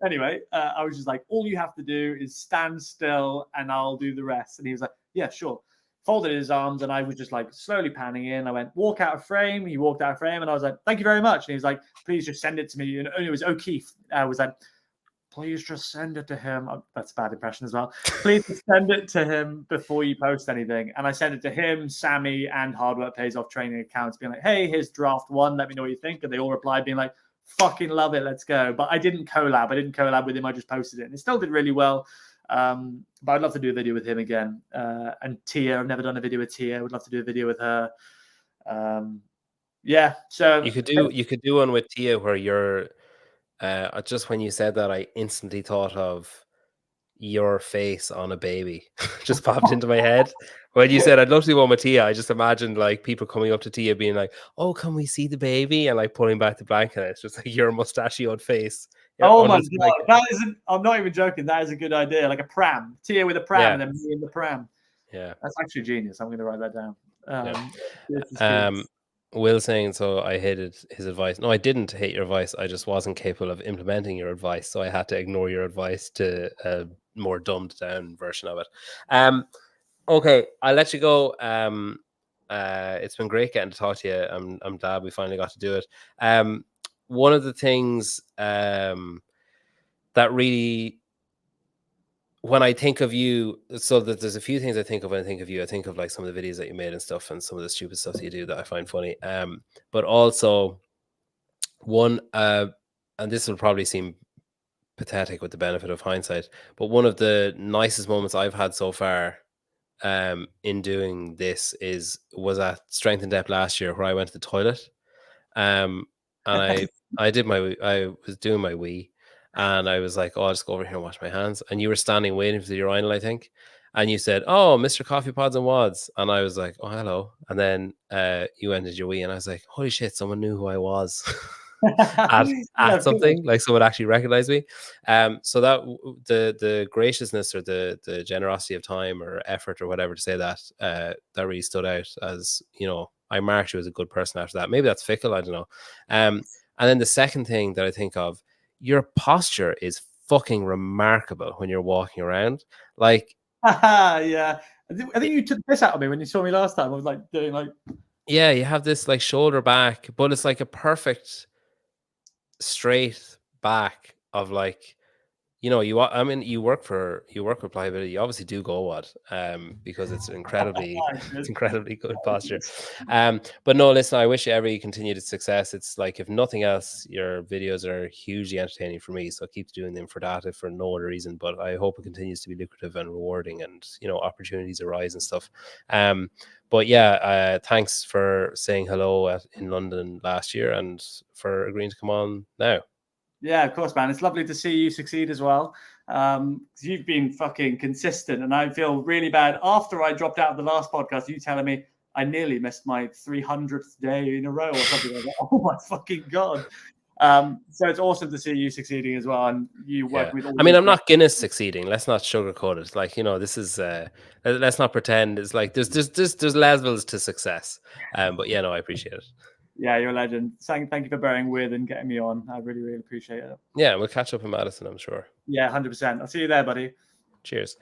Anyway, I was just like, all you have to do is stand still and I'll do the rest. And he was like, yeah, sure. Folded his arms and I was just like slowly panning in. I went, walk out of frame. He walked out of frame and I was like, thank you very much. And he was like, please just send it to me. And it was O'Keefe. I was like, please just send it to him. That's a bad impression as well. Please just send it to him before you post anything. And I sent it to him, Sammy, and Hard Work Pays Off training accounts, being like, hey, here's draft 1. Let me know what you think. And they all replied being like, fucking love it. Let's go. But I didn't collab. With him. I just posted it. And it still did really well. But I'd love to do a video with him again. And Tia, I've never done a video with Tia. I would love to do a video with her. Yeah. So you could do one with Tia where you're just when you said that, I instantly thought of your face on a baby. Just popped into my head when you said I'd love to do one with Tia. I just imagined like people coming up to Tia being like, "Oh, can we see the baby?" and like pulling back the blanket. And it's just like your mustachioed face. Oh my God, that isn't. I'm not even joking. That is a good idea. Like a pram, Tia with a pram, and then me in the pram. Yeah, that's actually genius. I'm going to write that down. Will saying, so I hated his advice. No, I didn't hate your advice. I just wasn't capable of implementing your advice. So I had to ignore your advice to a more dumbed down version of it. Okay, I'll let you go. It's been great getting to talk to you. I'm glad we finally got to do it. One of the things that really, when I think of you, so that there's a few things I think of when I think of you. I think of like some of the videos that you made and stuff, and some of the stupid stuff that you do that I find funny. But also one, and this will probably seem pathetic with the benefit of hindsight, but one of the nicest moments I've had so far in doing this was at Strength in Depth last year, where I went to the toilet, and I was doing my wee. And I was like, oh, I'll just go over here and wash my hands. And you were standing waiting for the urinal, I think. And you said, oh, Mr. Coffee Pods and Wads. And I was like, oh, hello. And then you ended your wee. And I was like, holy shit, someone knew who I was at something. Like someone actually recognized me. So that the graciousness or the generosity of time or effort or whatever to say that, that really stood out as, you know, I marked you as a good person after that. Maybe that's fickle. I don't know. And then the second thing that I think of, your posture is fucking remarkable when you're walking around. Like, yeah, I think you took this out of me when you saw me last time. I was like doing like, yeah, you have this like shoulder back, but it's like a perfect straight back of like, you know, you work with pliability. You obviously do go because it's incredibly good posture. But no, listen, I wish you every continued success. It's like, if nothing else, your videos are hugely entertaining for me. So keep doing them for that, if for no other reason. But I hope it continues to be lucrative and rewarding, and you know, opportunities arise and stuff. But yeah, thanks for saying hello in London last year and for agreeing to come on now. Yeah, of course, man. It's lovely to see you succeed as well. You've been fucking consistent, and I feel really bad. After I dropped out of the last podcast, you telling me I nearly missed my 300th day in a row or something like that. Oh my fucking God. So it's awesome to see you succeeding as well, and you working with all I mean, these I'm not Guinness succeeding. Let's not sugarcoat it. Like, this is let's not pretend. It's like there's levels to success. But yeah, no, I appreciate it. Yeah, you're a legend. Thank you for bearing with and getting me on. I really, really appreciate it. Yeah, we'll catch up in Madison, I'm sure. Yeah, 100%. I'll see you there, buddy. Cheers.